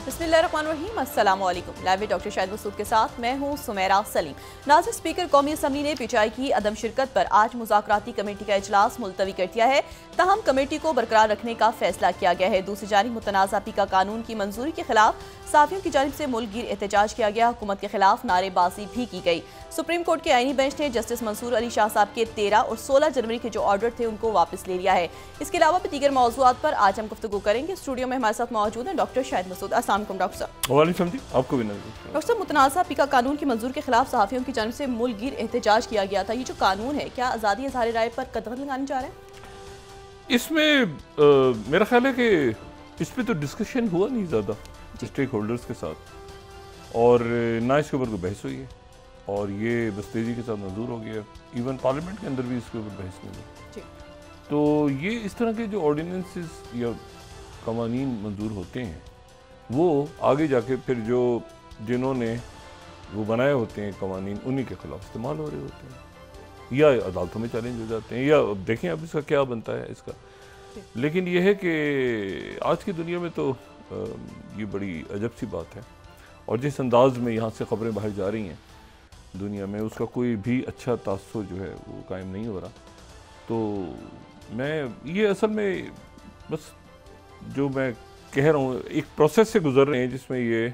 बिस्मिल्लाहिर्रहमानिर्रहीम, अस्सलामुअलैकुम। लाइव में डॉक्टर शाहिद मसूद के साथ मैं हूँ सुमेरा सलीम। नाज़िर, स्पीकर कौमी असम्बली ने पीटीआई की अदम शिरकत पर आज मुज़ाकराती कमेटी का इजलास मुलतवी कर दिया है। ताहम कमेटी को बरकरार रखने का फैसला किया गया है। दूसरी जानिब मुतनाज़ा पीका कानून की मंजूरी के खिलाफ साफियों की जानिब से मुल्क गिर एहतजाज किया गया। हुकूमत के खिलाफ नारेबाजी भी की गई। सुप्रीम कोर्ट के आईनी बेंच ने जस्टिस मंसूर अली शाह साहब के 13 और 16 जनवरी के जो ऑर्डर थे उनको वापस ले लिया है। इसके अलावा भी दीगर मौज़ूआत पर आज हम गुफ्तगू करेंगे। स्टूडियो में हमारे साथ मौजूद हैं डॉक्टर शाहिद मसूद। अस्सलाम वालेकुम डॉक्टर साहब। आपको भी डॉक्टर साहब, मुतनाज़ा पीका कानून की मंजूर के खिलाफ सहाफ़ियों की जानिब से मुल्क गिर एहतजाज किया गया था। ये जो कानून है, क्या आज़ादी इज़हार राय पर कदम लगाने जा रहे हैं? इसमें मेरा ख्याल है कि इस पे तो डिस्कशन हुआ नहीं ज़्यादा स्टेक होल्डर्स के साथ, और ना इसके ऊपर कोई बहस हुई है, और ये बस तेज़ी के साथ मंजूर हो गया। इवन पार्लियामेंट के अंदर भी इसके ऊपर बहस नहीं हुई। तो ये इस तरह के जो ऑर्डिनेंसेस या कवानीन मंजूर होते हैं वो आगे जाके फिर जो जिन्होंने वो बनाए होते हैं कवानीन, उन्हीं के खिलाफ इस्तेमाल हो रहे होते हैं या अदालतों में चैलेंज हो जाते हैं, या अब देखें अब इसका क्या बनता है इसका। लेकिन ये है कि आज की दुनिया में तो ये बड़ी अजब सी बात है, और जिस अंदाज में यहाँ से ख़बरें बाहर जा रही हैं दुनिया में, उसका कोई भी अच्छा तासुर जो है वो कायम नहीं हो रहा। तो मैं ये असल में बस जो मैं कह रहा हूँ, एक प्रोसेस से गुजर रहे हैं जिसमें ये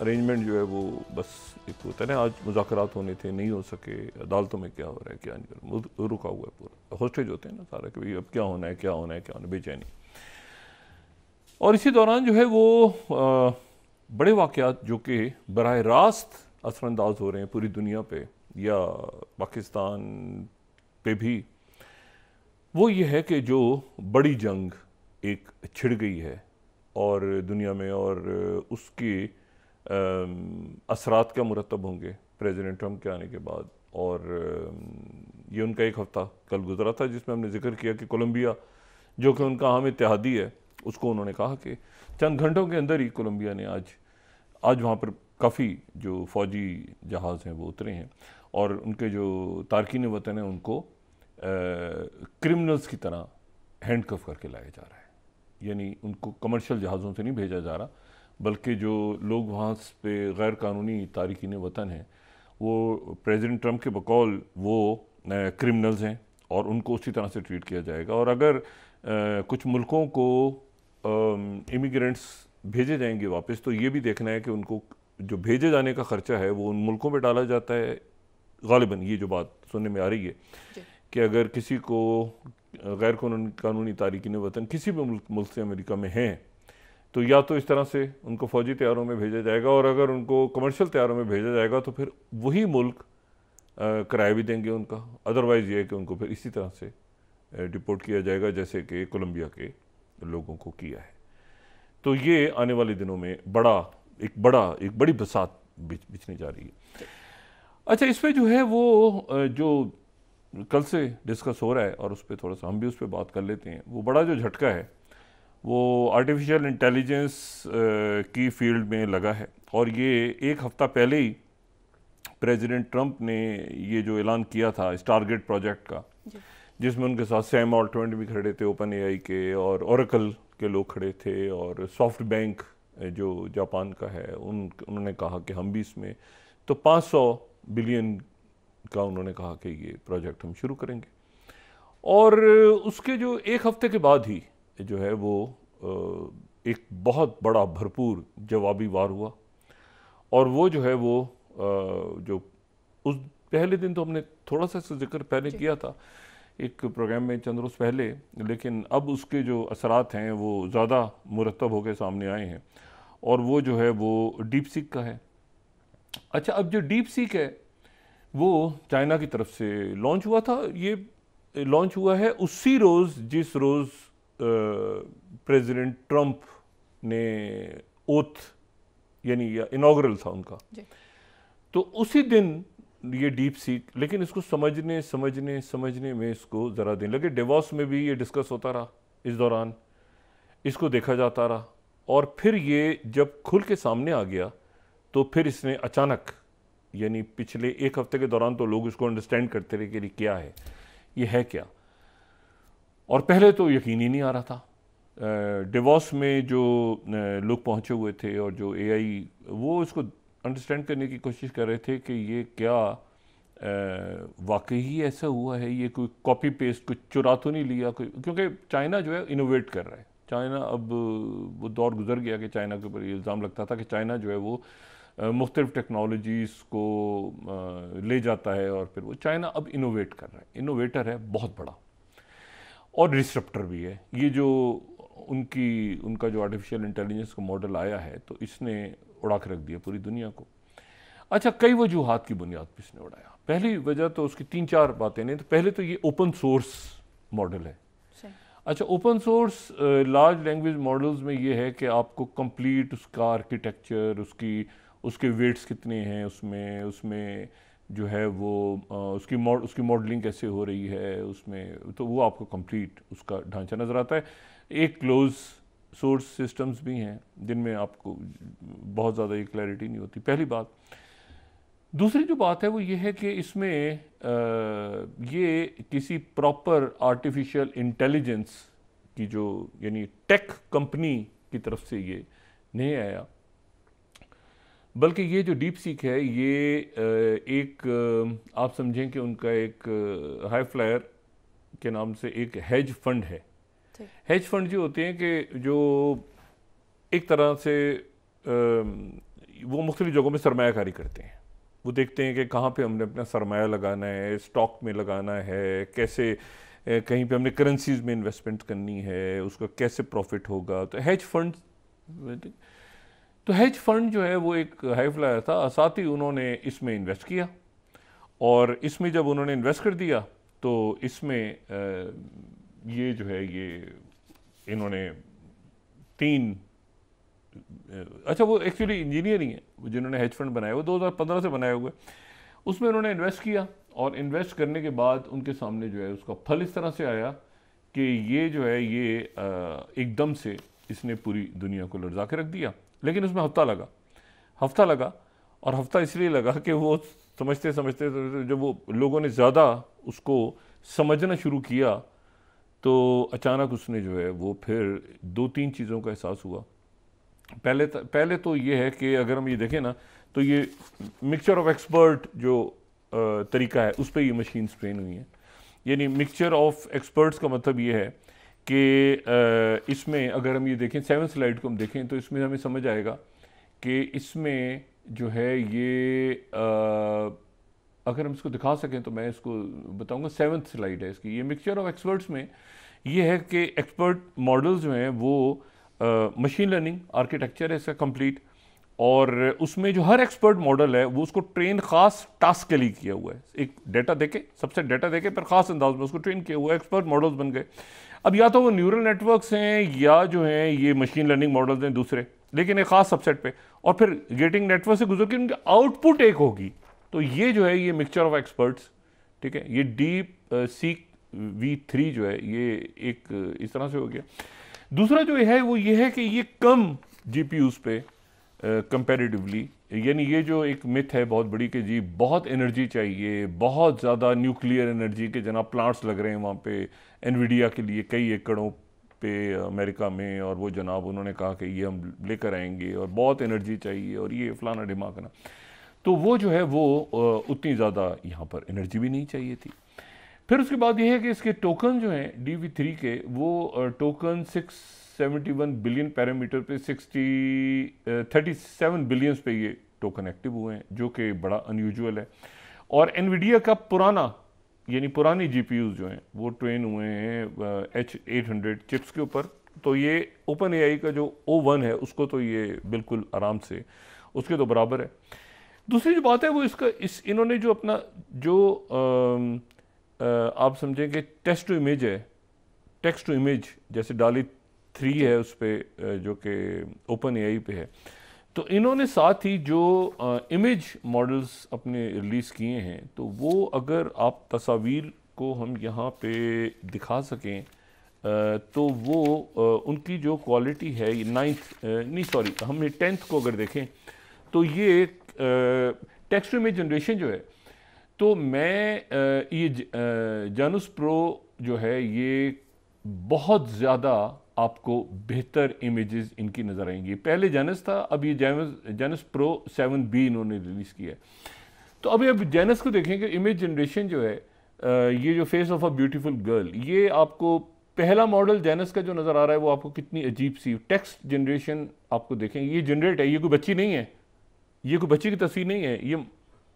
अरेंजमेंट जो है वो बस एक होता है ना, आज मुज़ाकरात होने थे, नहीं हो सके, अदालतों में क्या हो रहा है क्या नहीं हो रहा, रुका हुआ है पूरा, होस्टेज होते हैं ना सारा कि भाई अब क्या होना है क्या होना है क्या होना है, बेचैनी। और इसी दौरान जो है वो बड़े वाक़यात जो कि बराह रास्त असरअंदाज हो रहे हैं पूरी दुनिया पे या पाकिस्तान पे भी, वो ये है कि जो बड़ी जंग एक छिड़ गई है और दुनिया में, और उसके असरात क्या मुरतब होंगे प्रेसिडेंट ट्रंप के आने के बाद। और ये उनका एक हफ़्ता कल गुजरा था जिसमें हमने जिक्र किया कि कोलंबिया जो कि उनका अहम इत्तेहादी है, उसको उन्होंने कहा कि चंद घंटों के अंदर ही कोलंबिया ने आज वहाँ पर काफ़ी जो फ़ौजी जहाज़ हैं वो उतरे हैं, और उनके जो तारकीन वतन हैं उनको क्रिमिनल्स की तरह हैंडकफ करके लाया जा रहा है। यानी उनको कमर्शियल जहाज़ों से नहीं भेजा जा रहा, बल्कि जो लोग वहाँ पे गैर कानूनी तारकीन वतन हैं वो प्रेसिडेंट ट्रंप के बकौल वो क्रिमिनल्स हैं, और उनको उसी तरह से ट्रीट किया जाएगा। और अगर कुछ मुल्कों को इमिग्रेंट्स भेजे जाएंगे वापस, तो ये भी देखना है कि उनको जो भेजे जाने का ख़र्चा है वो उन मुल्कों में डाला जाता है। ग़ालिबन ये जो बात सुनने में आ रही है कि अगर किसी को गैर कानूनी तारकीन वतन किसी भी मुल्क से अमेरिका में हैं, तो या तो इस तरह से उनको फ़ौजी तैयारों में भेजा जाएगा, और अगर उनको कमर्शियल तैयारों में भेजा जाएगा तो फिर वही मुल्क किराया भी देंगे उनका। अदरवाइज़ ये है कि उनको फिर इसी तरह से डिपोर्ट किया जाएगा जैसे कि कोलंबिया के लोगों को किया है। तो ये आने वाले दिनों में एक बड़ी बसात बिछने जा रही है। अच्छा, इस पर जो है वो जो कल से डिस्कस हो रहा है, और उस पर थोड़ा सा हम भी उस पर बात कर लेते हैं। वो बड़ा जो झटका है वो आर्टिफिशियल इंटेलिजेंस की फील्ड में लगा है, और ये एक हफ़्ता पहले ही प्रेसिडेंट ट्रंप ने ये जो ऐलान किया था स्टारगेट प्रोजेक्ट का, जिसमें उनके साथ सैम ऑल्टमैन भी खड़े थे ओपन एआई के, और ओरेकल के लोग खड़े थे, और सॉफ्ट बैंक जो जापान का है उन्होंने कहा कि हम भी इसमें, तो 500 बिलियन का उन्होंने कहा कि ये प्रोजेक्ट हम शुरू करेंगे। और उसके जो एक हफ़्ते के बाद ही जो है वो एक बहुत बड़ा भरपूर जवाबी वार हुआ, और वो जो है वो जो उस पहले दिन तो हमने थोड़ा सा इसका जिक्र पहले किया था एक प्रोग्राम में चंद रोज़ पहले, लेकिन अब उसके जो असरात हैं वो ज़्यादा मुरतब होकर सामने आए हैं, और वो जो है वो डीप सीक का है। अच्छा, अब जो डीप सीक है वो चाइना की तरफ से लॉन्च हुआ था। ये लॉन्च हुआ है उसी रोज़ जिस रोज़ प्रेसिडेंट ट्रंप ने ओथ यानी इनॉग्रल था उनका, तो उसी दिन ये डीप सीक। लेकिन इसको समझने में इसको ज़रा दिन लगे। डेवॉस में भी ये डिस्कस होता रहा, इस दौरान इसको देखा जाता रहा, और फिर ये जब खुल के सामने आ गया तो फिर इसने अचानक, यानी पिछले एक हफ्ते के दौरान तो लोग इसको अंडरस्टैंड करते रहे कि क्या है, ये है क्या, और पहले तो यकीन ही नहीं आ रहा था डिवॉस में जो लोग पहुंचे हुए थे और जो एआई वो इसको अंडरस्टैंड करने की कोशिश कर रहे थे कि ये क्या वाकई ही ऐसा हुआ है, ये कोई कॉपी पेस्ट कुछ चुरा तो नहीं लिया कोई, क्योंकि चाइना जो है इनोवेट कर रहा है। चाइना अब वो दौर गुजर गया कि चाइना के ऊपर ये इल्ज़ाम लगता था कि चाइना जो है वो मुख्तलिफ टेक्नोलॉजीज़ को ले जाता है और फिर वो चाइना अब इनोवेट कर रहा है, इनोवेटर है बहुत बड़ा और डिसरप्टर भी है। ये जो उनका जो आर्टिफिशियल इंटेलिजेंस का मॉडल आया है तो इसने उड़ा के रख दिया पूरी दुनिया को। अच्छा, कई वजूहात की बुनियाद पर इसने उड़ाया। पहली वजह तो उसकी 3-4 बातें नहीं, तो पहले तो ये ओपन सोर्स मॉडल है। अच्छा, open source large language models में ये है कि आपको कंप्लीट उसका आर्किटेक्चर, उसके वेट्स कितने हैं, उसमें जो है वो उसकी मॉडलिंग कैसे हो रही है उसमें, तो वो आपको कंप्लीट उसका ढांचा नज़र आता है। एक क्लोज सोर्स सिस्टम्स भी हैं जिनमें आपको बहुत ज़्यादा ये क्लैरिटी नहीं होती, पहली बात। दूसरी जो बात है वो ये है कि इसमें ये किसी प्रॉपर आर्टिफिशियल इंटेलिजेंस की जो यानी टेक कंपनी की तरफ से ये नहीं आया, बल्कि ये जो डीप सीक है ये एक आप समझें कि उनका एक हाई फ्लायर के नाम से एक हेज फंड है। हेज फंड जो होते हैं कि जो एक तरह से वो मुख्तलिफ जगहों में सरमायाकारी करते हैं। वो देखते हैं कि कहाँ पे हमने अपना सरमाया लगाना है, स्टॉक में लगाना है, कैसे कहीं पे हमने करेंसीज में इन्वेस्टमेंट करनी है, उसका कैसे प्रॉफिट होगा। तो हेज फंड जो है वो एक हाई फ्लायर था। साथ ही उन्होंने इसमें इन्वेस्ट किया और इसमें जब उन्होंने इन्वेस्ट कर दिया तो इसमें ये जो है ये इन्होंने 3 अच्छा, वो एक्चुअली इंजीनियर ही है जिन्होंने हेज फंड बनाया, वो 2015 से बनाए हुए। उसमें उन्होंने इन्वेस्ट किया और इन्वेस्ट करने के बाद उनके सामने जो है उसका फल इस तरह से आया कि ये जो है ये एकदम से इसने पूरी दुनिया को लर्जा के रख दिया। लेकिन उसमें हफ्ता लगा और हफ्ता इसलिए लगा कि वो समझते जब वो लोगों ने ज़्यादा उसको समझना शुरू किया तो अचानक उसने जो है वो फिर 2-3 चीज़ों का एहसास हुआ। पहले तो ये है कि अगर हम ये देखें ना तो ये मिक्सचर ऑफ एक्सपर्ट जो तरीका है उस पर ये मशीन ट्रेन हुई है। यानी मिक्सचर ऑफ एक्सपर्ट्स का मतलब ये है कि इसमें अगर हम ये देखें 7 स्लाइड को हम देखें तो इसमें हमें समझ आएगा कि इसमें जो है ये अगर हम इसको दिखा सकें तो मैं इसको बताऊंगा। 7th स्लाइड है इसकी। ये मिक्सचर ऑफ एक्सपर्ट्स में ये है कि एक्सपर्ट मॉडल्स जो हैं वो मशीन लर्निंग आर्किटेक्चर है इसका कंप्लीट, और उसमें जो हर एक्सपर्ट मॉडल है वो उसको ट्रेन खास टास्क के लिए किया हुआ है। एक डेटा देके, सबसे डेटा देके पर खास अंदाज में उसको ट्रेन किया हुआ है, एक्सपर्ट मॉडल्स बन गए। अब या तो वो न्यूरल नेटवर्क्स हैं या जो हैं ये मशीन लर्निंग मॉडल्स हैं दूसरे, लेकिन एक खास सबसेट पे, और फिर गेटिंग नेटवर्क से गुजर के उनकी आउटपुट एक होगी। तो ये जो है ये मिक्सचर ऑफ एक्सपर्ट्स, ठीक है, ये डीप सीक V3 जो है ये एक इस तरह से हो गया। दूसरा जो है वो ये है कि ये कम GPUs पे कंपैरेटिवली, यानी ये जो एक मिथ है बहुत बड़ी कि जी बहुत एनर्जी चाहिए, बहुत ज़्यादा न्यूक्लियर एनर्जी के जनाब प्लांट्स लग रहे हैं वहाँ पे एनवीडिया के लिए कई एकड़ों पे अमेरिका में, और वो जनाब उन्होंने कहा कि ये हम लेकर आएंगे और बहुत एनर्जी चाहिए और ये फलाना ढिमाकना। तो वो जो है वो उतनी ज़्यादा यहाँ पर एनर्जी भी नहीं चाहिए थी। फिर उसके बाद ये है कि इसके टोकन जो हैं DV3 के, वो टोकन 671 बिलियन पैरामीटर पे 37 बिलियंस पे ये टोकन एक्टिव हुए हैं, जो कि बड़ा अनयूजुअल है। और एनवीडिया का यानी पुरानी GPUs जो हैं वो ट्रेन हुए हैं H800 चिप्स के ऊपर। तो ये ओपन AI का जो O1 है उसको तो ये बिल्कुल आराम से उसके तो बराबर है। दूसरी जो बात है वो इन्होंने जो अपना जो आप समझें कि टेक्स्ट टू इमेज जैसे DALL-E 3 है उस पर जो कि ओपन AI पे है, तो इन्होंने साथ ही जो इमेज मॉडल्स अपने रिलीज़ किए हैं, तो वो अगर आप तस्वीर को हम यहाँ पे दिखा सकें तो वो उनकी जो क्वालिटी है ये 10th को अगर देखें तो ये टेक्स्ट टू इमेज जनरेशन जो है, तो मैं ये जानूस प्रो जो है ये बहुत ज़्यादा आपको बेहतर इमेजेस इनकी नज़र आएंगी। पहले जेनस था, अब ये जेनस प्रो 7B इन्होंने रिलीज़ किया है। तो अभी अब जेनस को देखें कि इमेज जनरेशन जो है, ये जो face of a beautiful girl, ये आपको पहला मॉडल जेनस का जो नज़र आ रहा है वो आपको कितनी अजीब सी टेक्स्ट जनरेशन आपको देखेंगे। ये जनरेट है, ये कोई बच्ची नहीं है, ये कोई बच्ची की तस्वीर नहीं है,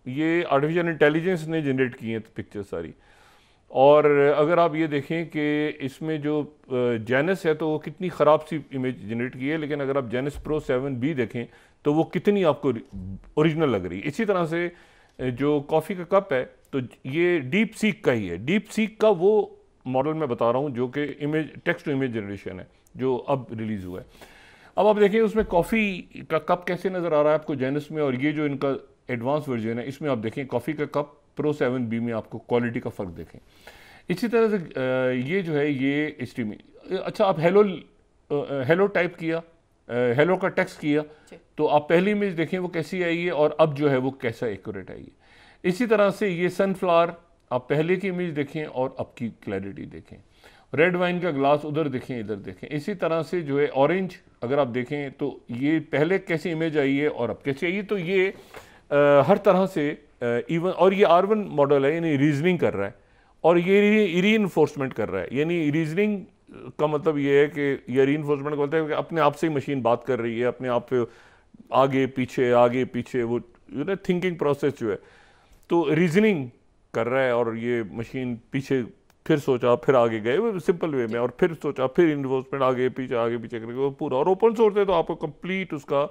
ये आर्टिफिशियल इंटेलिजेंस ने जनरेट की है पिक्चर सारी। और अगर आप ये देखें कि इसमें जो जेनस है तो वो कितनी ख़राब सी इमेज जनरेट की है, लेकिन अगर आप जेनस प्रो 7B देखें तो वो कितनी आपको ओरिजिनल लग रही है। इसी तरह से जो कॉफ़ी का कप है तो ये डीप सीक का ही है। डीप सीक का वो मॉडल मैं बता रहा हूँ जो कि image text to image generation है, जो अब रिलीज़ हुआ है। अब आप देखिए उसमें कॉफ़ी का कप कैसे नज़र आ रहा है आपको जेनस में, और ये जो इनका एडवांस वर्जन है इसमें आप देखें कॉफ़ी का कप प्रो 7B में आपको क्वालिटी का फ़र्क देखें। इसी तरह से ये जो है ये स्ट्रीमिंग। अच्छा, आप हेलो टाइप किया, हेलो का टेक्स्ट किया, तो आप पहली इमेज देखें वो कैसी आई है और अब जो है वो कैसा एक्यूरेट आई है। इसी तरह से ये सनफ्लावर, आप पहले की इमेज देखें और अब की क्लैरिटी देखें। रेड वाइन का ग्लास उधर देखें, इधर देखें। इसी तरह से जो है ऑरेंज, अगर आप देखें तो ये पहले कैसी इमेज आई है और अब कैसी आई है। तो ये हर तरह से इवन, और ये R1 मॉडल है, यानी रीजनिंग कर रहा है और ये रीइंफोर्समेंट कर रहा है। यानी रीजनिंग का मतलब ये है कि ये रीइंफोर्समेंट का मतलब है कि अपने आप से ही मशीन बात कर रही है, अपने आप पे आगे पीछे वो थिंकिंग प्रोसेस जो है, तो रीजनिंग कर रहा है। और ये मशीन पीछे फिर सोचा फिर आगे गए, वो सिंपल वे में, और फिर सोचा फिर इन्फोर्समेंट आगे पीछे करके वो पूरा। और ओपन सोर्स है तो आपको कंप्लीट उसका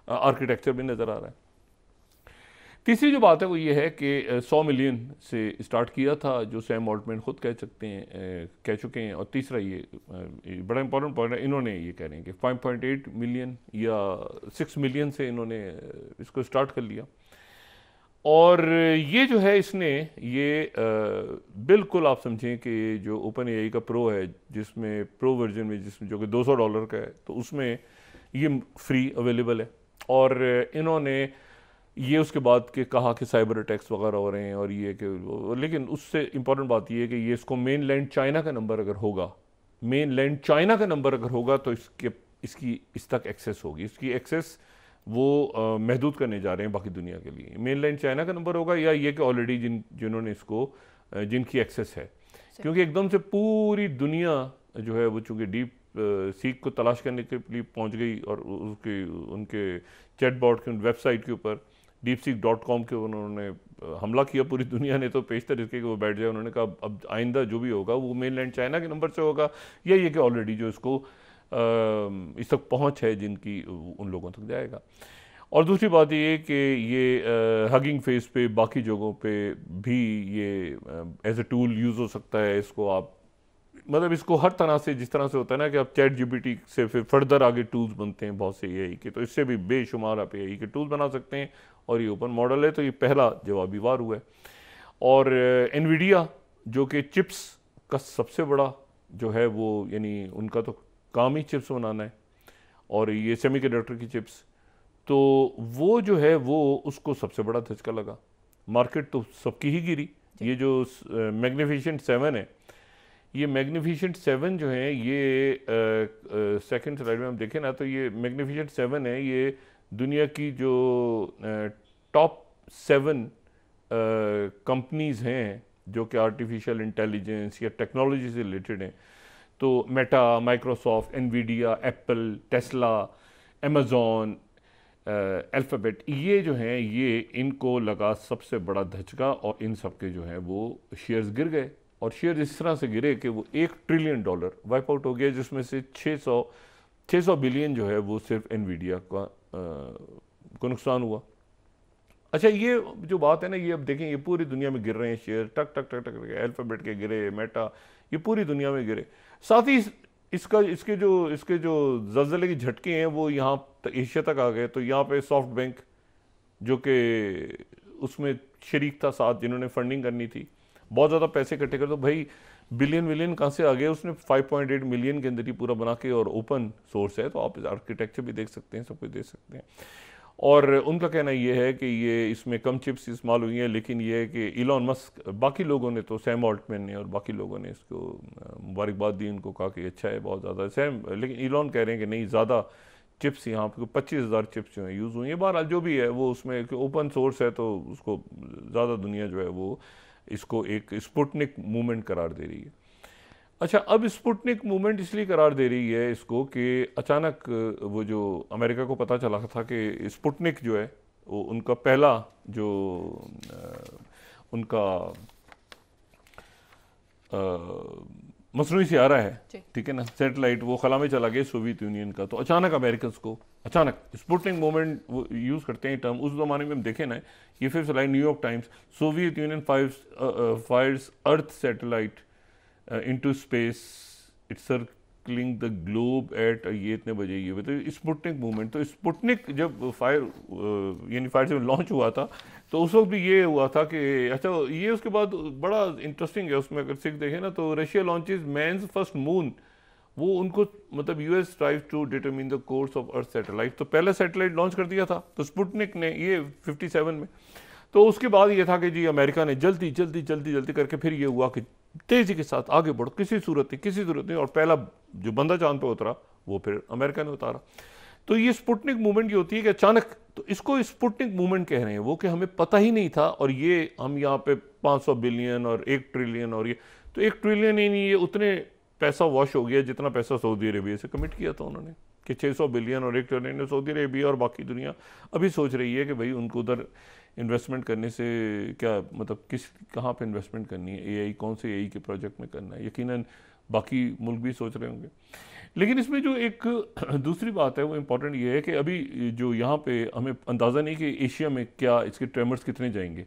आर्किटेक्चर भी नज़र आ रहा है। तीसरी जो बात है वो ये है कि 100 मिलियन से स्टार्ट किया था, जो सैम ऑल्टमैन खुद कह चुके हैं। और तीसरा ये बड़ा इंपॉर्टेंट पॉइंट है, इन्होंने ये कह रहे हैं कि 5.8 मिलियन या 6 मिलियन से इन्होंने इसको स्टार्ट कर लिया। और ये जो है इसने ये बिल्कुल आप समझें कि जो ओपन एआई का प्रो है, जिसमें प्रो वर्जन में जिसमें जो कि $200 का है, तो उसमें ये फ्री अवेलेबल है। और इन्होंने ये उसके बाद के कहा कि साइबर अटैक्स वगैरह हो रहे हैं और ये कि, लेकिन उससे इम्पॉर्टेंट बात ये है कि ये इसको मेनलैंड चाइना का नंबर अगर होगा, मेनलैंड चाइना का नंबर अगर होगा तो इसकी इस तक एक्सेस होगी। इसकी एक्सेस वो महदूद करने जा रहे हैं बाकी दुनिया के लिए। मेनलैंड चाइना का नंबर होगा या ये कि ऑलरेडी जिन्होंने इसको जिनकी एक्सेस है, क्योंकि एकदम से पूरी दुनिया जो है वो चूँकि डीप सीक को तलाश करने के लिए पहुँच गई और उनके चैटबॉट के वेबसाइट के ऊपर deepseek.com के उन्होंने हमला किया पूरी दुनिया ने, तो पेशतर इसके कि वो बैठ जाए। उन्होंने कहा अब आइंदा जो भी होगा वो मेनलैंड चाइना के नंबर से होगा, या ये कि ऑलरेडी जो इसको इस तक पहुंच है जिनकी, उन लोगों तक जाएगा। और दूसरी बात ये कि ये हगिंग फेस पे बाकी जगहों पे भी ये एज ए टूल यूज़ हो सकता है। इसको आप मतलब इसको हर तरह से, जिस तरह से होता है ना कि आप चैट जीपीटी से फिर फर्दर आगे टूल्स बनते हैं बहुत से एआई के, तो इससे भी बेशुमार आप एआई के टूल्स बना सकते हैं। और ये ओपन मॉडल है, तो ये पहला जवाबी वार हुआ है। और एनवीडिया जो कि चिप्स का सबसे बड़ा जो है वो, यानी उनका तो काम ही चिप्स बनाना है, और ये सेमीकंडक्टर की चिप्स, तो वो जो है वो उसको सबसे बड़ा धचका लगा। मार्केट तो सबकी ही गिरी। ये जो मैग्निफिसेंट 7 है, ये मैग्निफिसेंट 7 जो है ये सेकंड स्लाइड में हम देखें ना, तो ये मैग्निफिसेंट 7 है, ये दुनिया की जो टॉप 7 कंपनीज़ हैं जो कि आर्टिफिशियल इंटेलिजेंस या टेक्नोलॉजी से रिलेटेड हैं। तो Meta, Microsoft, Nvidia, Apple, Tesla, Amazon, alphabet, ये जो हैं ये इनको लगा सबसे बड़ा धचका, और इन सब के जो हैं वो शेयर्स गिर गए। और शेयर इस तरह से गिरे कि वो $1 ट्रिलियन वाइप आउट हो गया, जिसमें से 600 बिलियन जो है वो सिर्फ एनवीडिया को नुकसान हुआ। अच्छा, ये जो बात है ना, ये अब देखें ये पूरी दुनिया में गिर रहे हैं शेयर, टक टक टक टक, अल्फ़ाबेट के गिरे, मेटा, ये पूरी दुनिया में गिरे। साथ ही इसके जो ज़लज़ले के झटके हैं वो यहाँ एशिया तक आ गए। तो यहाँ पे सॉफ्ट बैंक जो कि उसमें शरीक था साथ, जिन्होंने फंडिंग करनी थी, बहुत ज़्यादा पैसे इकट्ठे कर, तो भाई बिलियन कहाँ से आ गए, उसने 5.8 मिलियन के अंदर ही पूरा बना के, और ओपन सोर्स है तो आप आर्किटेक्चर भी देख सकते हैं, सब कुछ देख सकते हैं। और उनका कहना ये है कि ये इसमें कम चिप्स इस्तेमाल हुई हैं, लेकिन ये है कि इलॉन मस्क, बाकी लोगों ने तो सैम ऑल्टमैन ने और बाकी लोगों ने इसको मुबारकबाद दी, उनको कहा कि अच्छा है बहुत ज़्यादा लेकिन इलॉन कह रहे हैं कि नहीं, ज़्यादा चिप्स यहाँ पे 25,000 चिप्स जो हैं यूज़ हुई हैं। बहरहाल जो भी है वो उसमें ओपन सोर्स है, तो उसको ज़्यादा दुनिया जो है वो इसको एक स्पुतनिक मूवमेंट करार दे रही है। अच्छा, अब स्पुतनिक मूवमेंट इसलिए करार दे रही है इसको कि अचानक वो जो अमेरिका को पता चला था कि स्पुतनिक जो है वो उनका पहला जो उनका मसनूई सियारा है, ठीक है ना, सैटेलाइट, वो खला में चला गया सोवियत यूनियन का। तो अचानक अमेरिकन को अचानक स्पुतनिक मूवमेंट वो यूज़ करते हैं टर्म। उस ज़माने में हम देखें ना, ये फिर line New York Times, Soviet Union fires earth satellite into space, it's circling the globe at ये इतने बजे, ये तो स्पुतनिक मूवमेंट। तो स्पुतनिक जब यानी फायर से लॉन्च हुआ था तो उस वक्त भी ये हुआ था कि अच्छा, ये उसके बाद बड़ा इंटरेस्टिंग है उसमें अगर सिख देखें ना, तो Russia launches man's first moon, वो उनको मतलब US strive to determine the course of earth satellite, तो पहला सैटेलाइट लॉन्च कर दिया था तो स्पुतनिक ने, ये 57 में। तो उसके बाद ये था कि जी अमेरिका ने जल्दी जल्दी जल्दी जल्दी करके फिर ये हुआ कि तेज़ी के साथ आगे बढ़ो, किसी सूरत नहीं, और पहला जो बंदा चांद पे उतरा वो फिर अमेरिका ने उतारा। तो ये स्पुतनिक मूवमेंट ये होती है कि अचानक, तो इसको स्पुतनिक मूवमेंट कह रहे हैं वो, कि हमें पता ही नहीं था, और ये हम यहाँ पे 500 बिलियन और 1 ट्रिलियन और ये, तो 1 ट्रिलियन ही नहीं, ये उतने पैसा वॉश हो गया जितना पैसा सऊदी अरेबिया से कमिट किया था उन्होंने कि 600 बिलियन और 1 ट्रिलियन। सऊदी अरेबिया और बाकी दुनिया अभी सोच रही है कि भाई उनको उधर इन्वेस्टमेंट करने से क्या मतलब, कहाँ पे इन्वेस्टमेंट करनी है, एआई कौन से एआई के प्रोजेक्ट में करना है, यकीनन बाकी मुल्क भी सोच रहे होंगे। लेकिन इसमें जो एक दूसरी बात है वो इम्पॉर्टेंट ये है कि अभी जो यहाँ पे हमें अंदाज़ा नहीं कि एशिया में क्या इसके ट्रेमर्स कितने जाएंगे,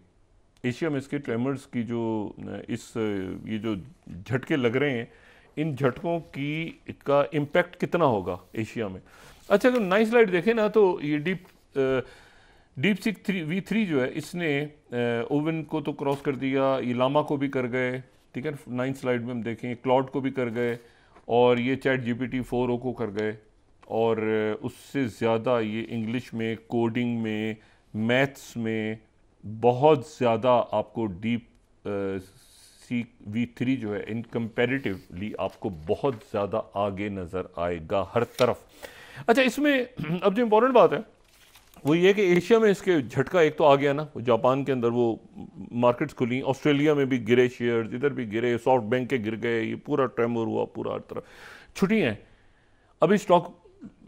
एशिया में इसके ट्रेमर्स की जो ये जो झटके लग रहे हैं, इन झटकों का इम्पैक्ट कितना होगा एशिया में। अच्छा, अगर नई स्लाइड देखें ना, तो ये डीप सीक V3 जो है, इसने ओवन को तो क्रॉस कर दिया, ये लामा को भी कर गए, ठीक है, 9 स्लाइड में हम देखें क्लाउड को भी कर गए, और ये चैट GPT 4o को कर गए, और उससे ज़्यादा ये इंग्लिश में, कोडिंग में, मैथ्स में बहुत ज़्यादा आपको डीप सीक V3 जो है इन कंपैरेटिवली आपको बहुत ज़्यादा आगे नज़र आएगा हर तरफ। अच्छा, इसमें अब जो इम्पोर्टेंट बात है वो ये कि एशिया में इसके झटका एक तो आ गया ना, जापान के अंदर वो मार्केट्स खुली, ऑस्ट्रेलिया में भी गिरे शेयर्स, इधर भी गिरे, सॉफ्ट बैंक के गिर गए, ये पूरा ट्रेमर हुआ पूरा हर तरफ। छुट्टियाँ हैं, अभी स्टॉक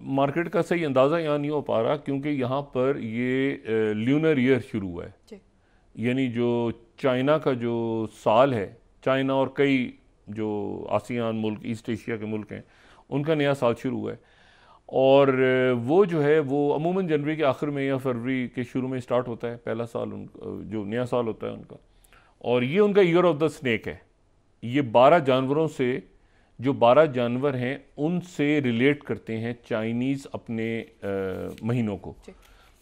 मार्केट का सही अंदाज़ा यहाँ नहीं हो पा रहा, क्योंकि यहाँ पर ये ल्यूनर ईयर शुरू हुआ है, यानी जो चाइना का जो साल है, चाइना और कई जो आसियान मुल्क, ईस्ट एशिया के मुल्क हैं, उनका नया साल शुरू हुआ है, और वो जो है वो अमूमन जनवरी के आखिर में या फरवरी के शुरू में स्टार्ट होता है, पहला साल जो नया साल होता है उनका, और ये उनका ईयर ऑफ द स्नेक है। ये 12 जानवरों से, जो 12 जानवर हैं उनसे रिलेट करते हैं चाइनीज़ अपने महीनों को,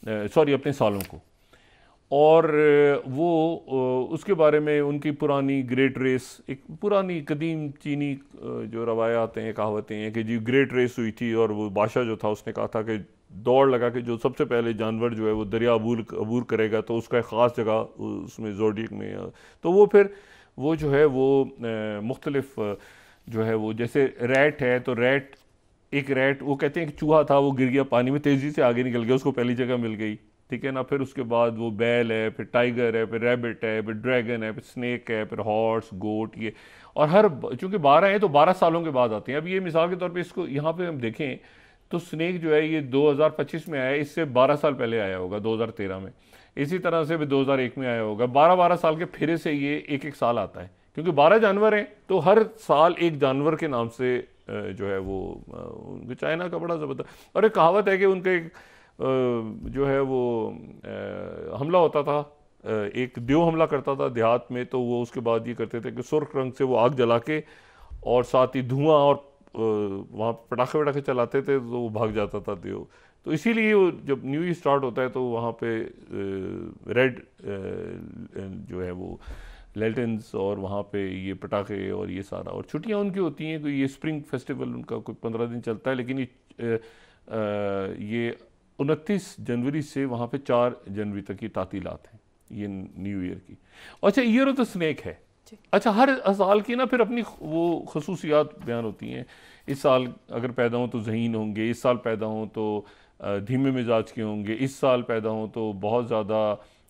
सॉरी अपने सालों को, और वो उसके बारे में उनकी पुरानी ग्रेट रेस, एक पुरानी कदीम चीनी जो रवायात हैं, कहावतें हैं कि जी ग्रेट रेस हुई थी, और वो बादशाह जो था उसने कहा था कि दौड़ लगा के जो सबसे पहले जानवर जो है वो दरिया अबूर करेगा, तो उसका एक ख़ास जगह उसमें ज़ोडियक में, तो वो फिर वो जो है वो मुख्तलिफ जो है वो, जैसे रैट है तो एक रैट वो कहते हैं कि चूहा था, वो गिर गया पानी में, तेज़ी से आगे निकल गया, उसको पहली जगह मिल गई, ठीक है ना। फिर उसके बाद वो बैल है, फिर टाइगर है, फिर रैबिट है, फिर ड्रैगन है, फिर स्नेक है, फिर हॉर्स, गोट, ये, और हर चूँकि 12 हैं तो 12 सालों के बाद आते हैं। अब ये मिसाल के तौर पे इसको यहाँ पे हम देखें तो स्नेक जो है ये 2025 में आया है, इससे 12 साल पहले आया होगा 2013 में, इसी तरह से भी 2001 में आया होगा। 12-12 साल के फिर से ये एक एक साल आता है, क्योंकि 12 जानवर हैं तो हर साल एक जानवर के नाम से जो है वो चाइना का बड़ा ज़बरदस्त। और एक कहावत है कि उनका एक जो है वो हमला होता था, एक देव हमला करता था देहात में, तो वो उसके बाद ये करते थे कि सुर्ख रंग से वो आग जला के और साथ ही धुआं और वहाँ पटाखे वटाखे चलाते थे, तो वो भाग जाता था देव। तो इसीलिए वो जब न्यू ईयर स्टार्ट होता है तो वहाँ पे रेड जो है वो लेल्टन्स और वहाँ पे ये पटाखे और ये सारा, और छुट्टियाँ उनकी होती हैं, कोई ये स्प्रिंग फेस्टिवल उनका कोई 15 दिन चलता है, लेकिन ये 29 जनवरी से वहाँ पे 4 जनवरी तक की तातीलात हैं ये न्यू ईयर की। अच्छा, ईयर ऑफ द स्नेक है। अच्छा, हर साल की ना फिर अपनी वो खसूसियात बयान होती हैं। इस साल अगर पैदा हों तो ज़हीन होंगे, इस साल पैदा हों तो धीमे मिजाज के होंगे, इस साल पैदा हों तो बहुत ज़्यादा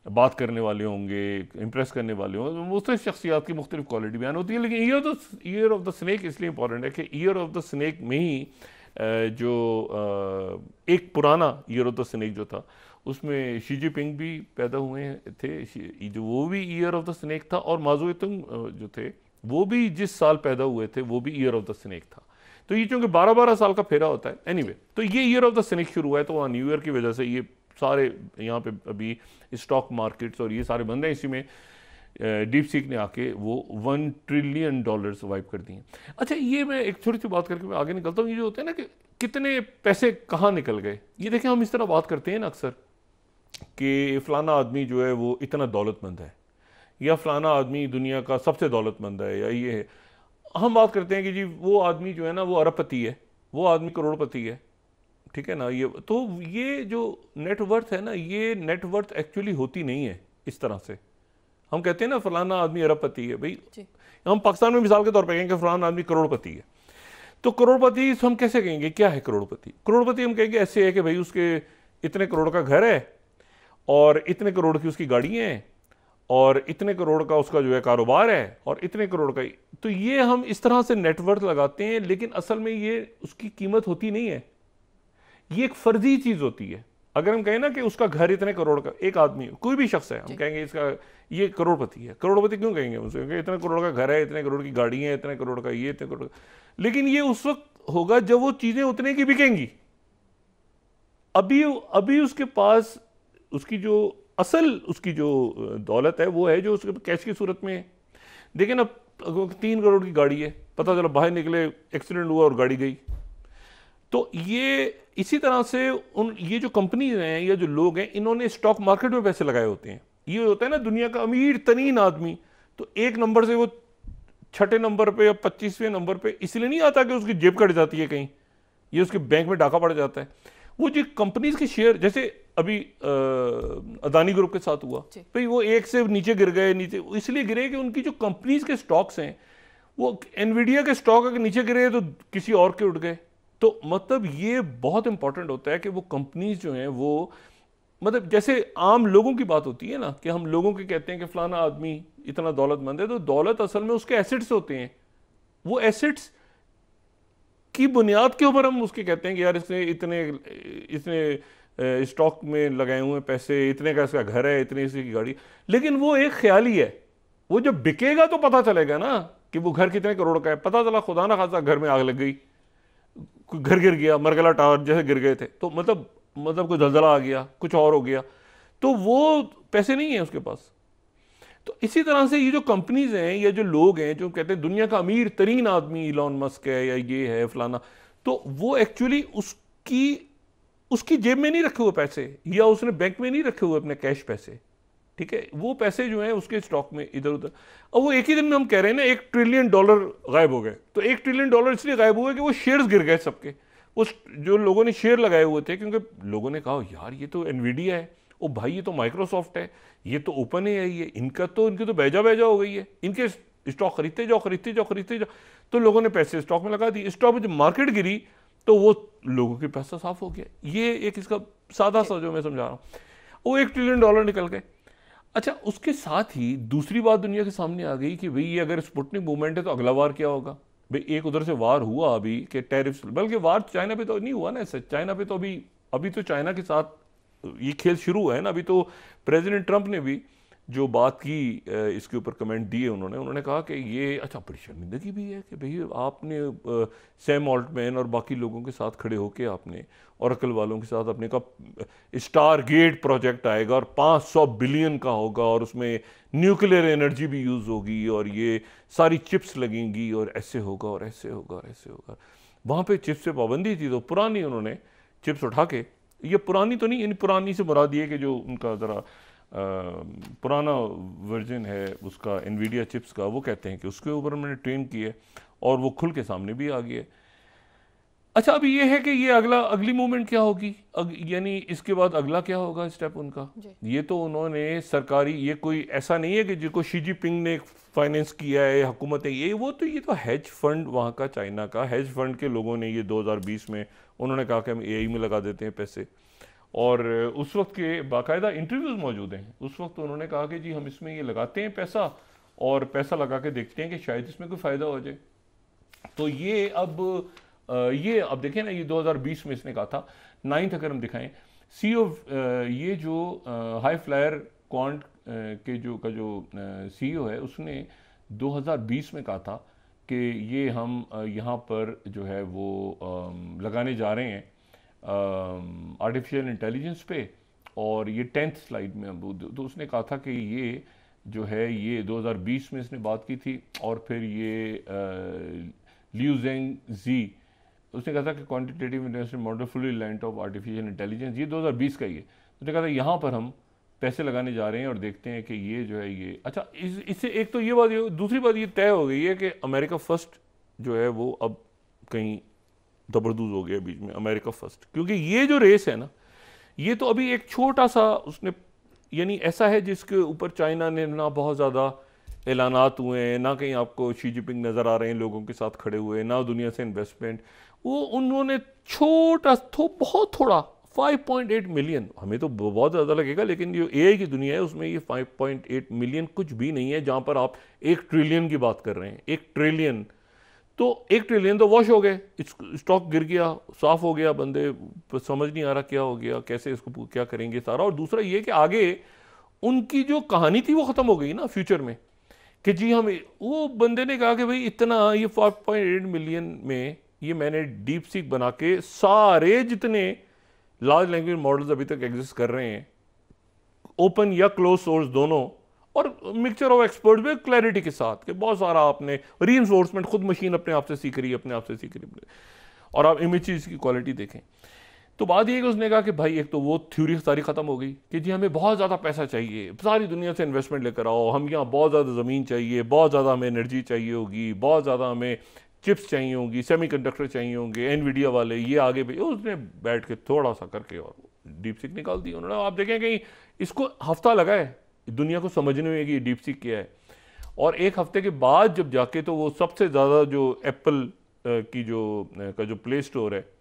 बात करने वाले होंगे, इम्प्रेस करने वाले होंगे। मुख्तलिफ शख्सियात की मुख्तलिफ क्वालिटी बयान होती है। लेकिन ईयर ऑफ द स्नेक इसलिए इंपॉर्टेंट है कि ईयर ऑफ द स्नेक में ही जो एक पुराना ईयर ऑफ द स्नेक जो था उसमें शी जिनपिंग भी पैदा हुए थे, जो वो भी ईयर ऑफ द स्नेक था, और माओ तुंग जो थे वो भी जिस साल पैदा हुए थे वो भी ईयर ऑफ द स्नेक था। तो ये चूंकि 12-12 साल का फेरा होता है एनीवे, तो ये ईयर ऑफ द स्नेक शुरू हुआ है। तो वहाँ न्यू ईयर की वजह से ये सारे यहाँ पे अभी स्टॉक मार्केट्स और ये सारे बंद हैं। इसी में डीप सीक ने आके वो $1 ट्रिलियन वाइप कर दिए। अच्छा, ये मैं एक छोटी सी बात करके मैं आगे निकलता हूँ। ये जो होता है ना कि कितने पैसे कहाँ निकल गए, ये देखें हम इस तरह बात करते हैं ना अक्सर कि फ़लाना आदमी जो है वो इतना दौलतमंद है, या फ़लाना आदमी दुनिया का सबसे दौलतमंद है, या ये है। हम बात करते हैं कि जी वो आदमी जो है ना वो अरबपति है, वो आदमी करोड़पति है, ठीक है ना। ये तो ये जो नेटवर्थ है ना, ये नेटवर्थ एक्चुअली होती नहीं है इस तरह से। हम कहते हैं ना फलाना आदमी अरबपति है, भाई हम पाकिस्तान में मिसाल के तौर पे कहेंगे फलाना आदमी करोड़पति है। तो करोड़पति हम कैसे कहेंगे, क्या है करोड़पति? करोड़पति हम कहेंगे ऐसे है कि भाई उसके इतने करोड़ का घर है, और इतने करोड़ की उसकी गाड़ियाँ हैं, और इतने करोड़ का उसका जो है कारोबार है, और इतने करोड़ का। तो ये हम इस तरह से नेटवर्थ लगाते हैं, लेकिन असल में ये उसकी कीमत होती नहीं है, ये एक फर्जी चीज़ होती है। अगर हम कहें ना कि उसका घर इतने करोड़ का, एक आदमी कोई भी शख्स है, हम कहेंगे इसका ये करोड़पति है। करोड़पति क्यों कहेंगे उसे? क्योंकि इतने करोड़ का घर है, इतने करोड़ की गाड़ी है, इतने करोड़ का ये, इतने करोड़। लेकिन ये उस वक्त होगा जब वो चीज़ें उतने की बिकेंगी। अभी उसके पास उसकी जो असल उसकी जो दौलत है वो है जो उसके कैश की सूरत में है। देखिए ना, 3 करोड़ की गाड़ी है, पता चला बाहर निकले एक्सीडेंट हुआ और गाड़ी गई। तो ये इसी तरह से ये जो कंपनीज हैं या जो लोग हैं, इन्होंने स्टॉक मार्केट में पैसे लगाए होते हैं। ये होता है ना दुनिया का अमीर तरीन आदमी, तो एक नंबर से वो 6ठे नंबर पे या 25वें नंबर पे इसलिए नहीं आता कि उसकी जेब कट जाती है कहीं, ये उसके बैंक में डाका पड़ जाता है। वो जो कंपनीज के शेयर, जैसे अभी अदानी ग्रुप के साथ हुआ, भाई वो एक से नीचे गिर गए, नीचे इसलिए गिरे कि उनकी जो कंपनीज के स्टॉक्स हैं, वो एनवीडिया के स्टॉक अगर नीचे गिरे तो किसी और के उठ गए। तो मतलब ये बहुत इंपॉर्टेंट होता है कि वो कंपनीज जो हैं वो, मतलब जैसे आम लोगों की बात होती है ना कि हम लोगों के कहते हैं कि फलाना आदमी इतना दौलतमंद है, तो दौलत असल में उसके एसेट्स होते हैं। वो एसेट्स की बुनियाद के ऊपर हम उसके कहते हैं कि यार इसने इतने स्टॉक में लगाए हुए पैसे, इतने का इसका घर है, इतने इसकी गाड़ी। लेकिन वो एक ख्याली है, वो जब बिकेगा तो पता चलेगा ना कि वो घर कितने करोड़ का है। पता चला खुदा ना खासा घर में आग लग गई, घर गिर गया, मरगला टावर जैसे गिर गए थे, तो मतलब कोई जलजला आ गया, कुछ और हो गया, तो वो पैसे नहीं है उसके पास। तो इसी तरह से ये जो कंपनीज हैं या जो लोग हैं जो कहते हैं दुनिया का अमीर तरीन आदमी इलॉन मस्क है या ये है फलाना, तो वो एक्चुअली उसकी जेब में नहीं रखे हुए पैसे, या उसने बैंक में नहीं रखे हुए अपने कैश पैसे, ठीक है। वो पैसे जो हैं उसके स्टॉक में इधर उधर। और वो एक ही दिन में हम कह रहे हैं ना $1 ट्रिलियन गायब हो गए। तो $1 ट्रिलियन इसलिए गायब हुए कि वो शेयर्स गिर गए सबके, उस जो लोगों ने शेयर लगाए हुए थे, क्योंकि लोगों ने कहा यार ये तो एनवीडिया है, ओ भाई ये तो माइक्रोसॉफ्ट है, ये तो ओपन है, ये इनकी तो बैजा हो गई है, इनके स्टॉक खरीदते जाओ। तो लोगों ने पैसे स्टॉक में लगा दिए। स्टॉक में जब मार्केट गिरी तो वो लोगों के पैसा साफ हो गया। ये एक इसका सादा सा जो मैं समझा रहा हूँ, वो $1 ट्रिलियन निकल गए। अच्छा, उसके साथ ही दूसरी बात दुनिया के सामने आ गई कि भाई ये अगर स्पुतनिक मूवमेंट है तो अगला वार क्या होगा। भाई एक उधर से वार हुआ अभी कि टैरिफ्स, बल्कि वार चाइना पे तो नहीं हुआ ना, ऐसे चाइना पे तो अभी तो चाइना के साथ ये खेल शुरू हुआ है ना। अभी तो प्रेसिडेंट ट्रंप ने भी जो बात की इसके ऊपर कमेंट दिए उन्होंने कहा कि ये अच्छा बड़ी शर्मिंदगी भी है कि भाई आपने सैम ऑल्टमैन और बाकी लोगों के साथ खड़े होकर आपने ओरेकल वालों के साथ अपने का स्टार गेट प्रोजेक्ट आएगा और 500 बिलियन का होगा, और उसमें न्यूक्लियर एनर्जी भी यूज़ होगी, और ये सारी चिप्स लगेंगी, और ऐसे होगा और ऐसे होगा और ऐसे होगा। वहाँ पे चिप्स से पाबंदी थी, तो पुरानी उन्होंने चिप्स उठा के, ये पुरानी तो नहीं, यानी पुरानी से मुराद ये कि जो उनका ज़रा पुराना वर्जन है उसका एनवीडिया चिप्स का, वो कहते हैं कि उसके ऊपर मैंने ट्रेन की है और वो खुल के सामने भी आ गया है। अच्छा, अभी ये है कि ये अगली मूवमेंट क्या होगी, यानी इसके बाद अगला क्या होगा स्टेप उनका। ये तो उन्होंने सरकारी, ये कोई ऐसा नहीं है कि जिसको शी जिनपिंग ने फाइनेंस किया है हुकूमत है, ये तो हेज फंड वहाँ का, चाइना का हेज फंड के लोगों ने ये 2020 में उन्होंने कहा कि हम एआई में लगा देते हैं पैसे, और उस वक्त के बाकायदा इंटरव्यूज़ मौजूद हैं। उस वक्त उन्होंने कहा कि जी हम इसमें ये लगाते हैं पैसा, और पैसा लगा के देखते हैं कि शायद इसमें कोई फ़ायदा हो जाए। तो ये अब देखें ना, ये 2020 में इसने कहा था 9th अगर हम दिखाएं, सीईओ ये जो हाई फ्लायर क्वांट के जो सीईओ है, उसने 2020 में कहा था कि ये हम यहाँ पर जो है वो लगाने जा रहे हैं आर्टिफिशियल इंटेलिजेंस पे, और ये 10th स्लाइड में तो उसने कहा था कि ये जो है ये 2020 में इसने बात की थी, और फिर ये लियू जेंग जी उसने कहा था कि quantitative intelligence model fully land of artificial intelligence, ये 2020 का ही है। उसने कहा था यहाँ पर हम पैसे लगाने जा रहे हैं और देखते हैं कि ये जो है ये अच्छा, इससे एक तो ये बात, दूसरी बात ये तय हो गई है कि अमेरिका फर्स्ट जो है वो अब कहीं दबरदूज हो गया बीच में, अमेरिका फर्स्ट, क्योंकि ये जो रेस है ना, ये तो अभी एक छोटा सा उसने, यानी ऐसा है जिसके ऊपर चाइना ने ना बहुत ज़्यादा ऐलानात हुए हैं, ना कहीं आपको शी जिनपिंग नज़र आ रहे हैं लोगों के साथ खड़े हुए, ना दुनिया से इन्वेस्टमेंट, वो उन्होंने बहुत थोड़ा 5.8 मिलियन, हमें तो बहुत ज़्यादा लगेगा, लेकिन जो एआई की दुनिया है उसमें ये 5.8 मिलियन कुछ भी नहीं है, जहाँ पर आप 1 ट्रिलियन की बात कर रहे हैं। 1 ट्रिलियन, तो 1 ट्रिलियन तो वॉश हो गए, स्टॉक गिर गया, साफ हो गया, बंदे समझ नहीं आ रहा क्या हो गया, कैसे इसको क्या करेंगे सारा। और दूसरा ये कि आगे उनकी जो कहानी थी वो ख़त्म हो गई ना फ्यूचर में, कि जी हम, वो बंदे ने कहा कि भाई इतना ये 5.8 मिलियन में ये मैंने डीप सीक बना के सारे जितने लार्ज लैंग्वेज मॉडल्स अभी तक एग्जिस्ट कर रहे हैं, ओपन या क्लोज सोर्स दोनों, और मिक्सचर ऑफ एक्सपर्ट में क्लैरिटी के साथ कि बहुत सारा आपने रीइंफोर्समेंट, खुद मशीन अपने आप से सीख रही है, अपने आप से सीख रही है, और आप इमेजेस की क्वालिटी देखें। तो बात ये कि उसने कहा कि भाई एक तो वो थ्योरी सारी ख़त्म हो गई कि जी हमें बहुत ज़्यादा पैसा चाहिए, सारी दुनिया से इन्वेस्टमेंट लेकर आओ, हम यहाँ बहुत ज़्यादा ज़मीन चाहिए, बहुत ज़्यादा हमें एनर्जी चाहिए होगी, बहुत ज़्यादा हमें चिप्स चाहिए होंगी, सेमीकंडक्टर चाहिए होंगे, एनवीडिया वाले ये आगे भी, उसने बैठ के थोड़ा सा करके और डीप सीक निकाल दी उन्होंने। आप देखें कि इसको हफ्ता लगा है दुनिया को समझने में कि डीप सीक क्या है, और 1 हफ्ते के बाद जब जाके तो वो सबसे ज़्यादा जो एप्पल की जो प्ले स्टोर है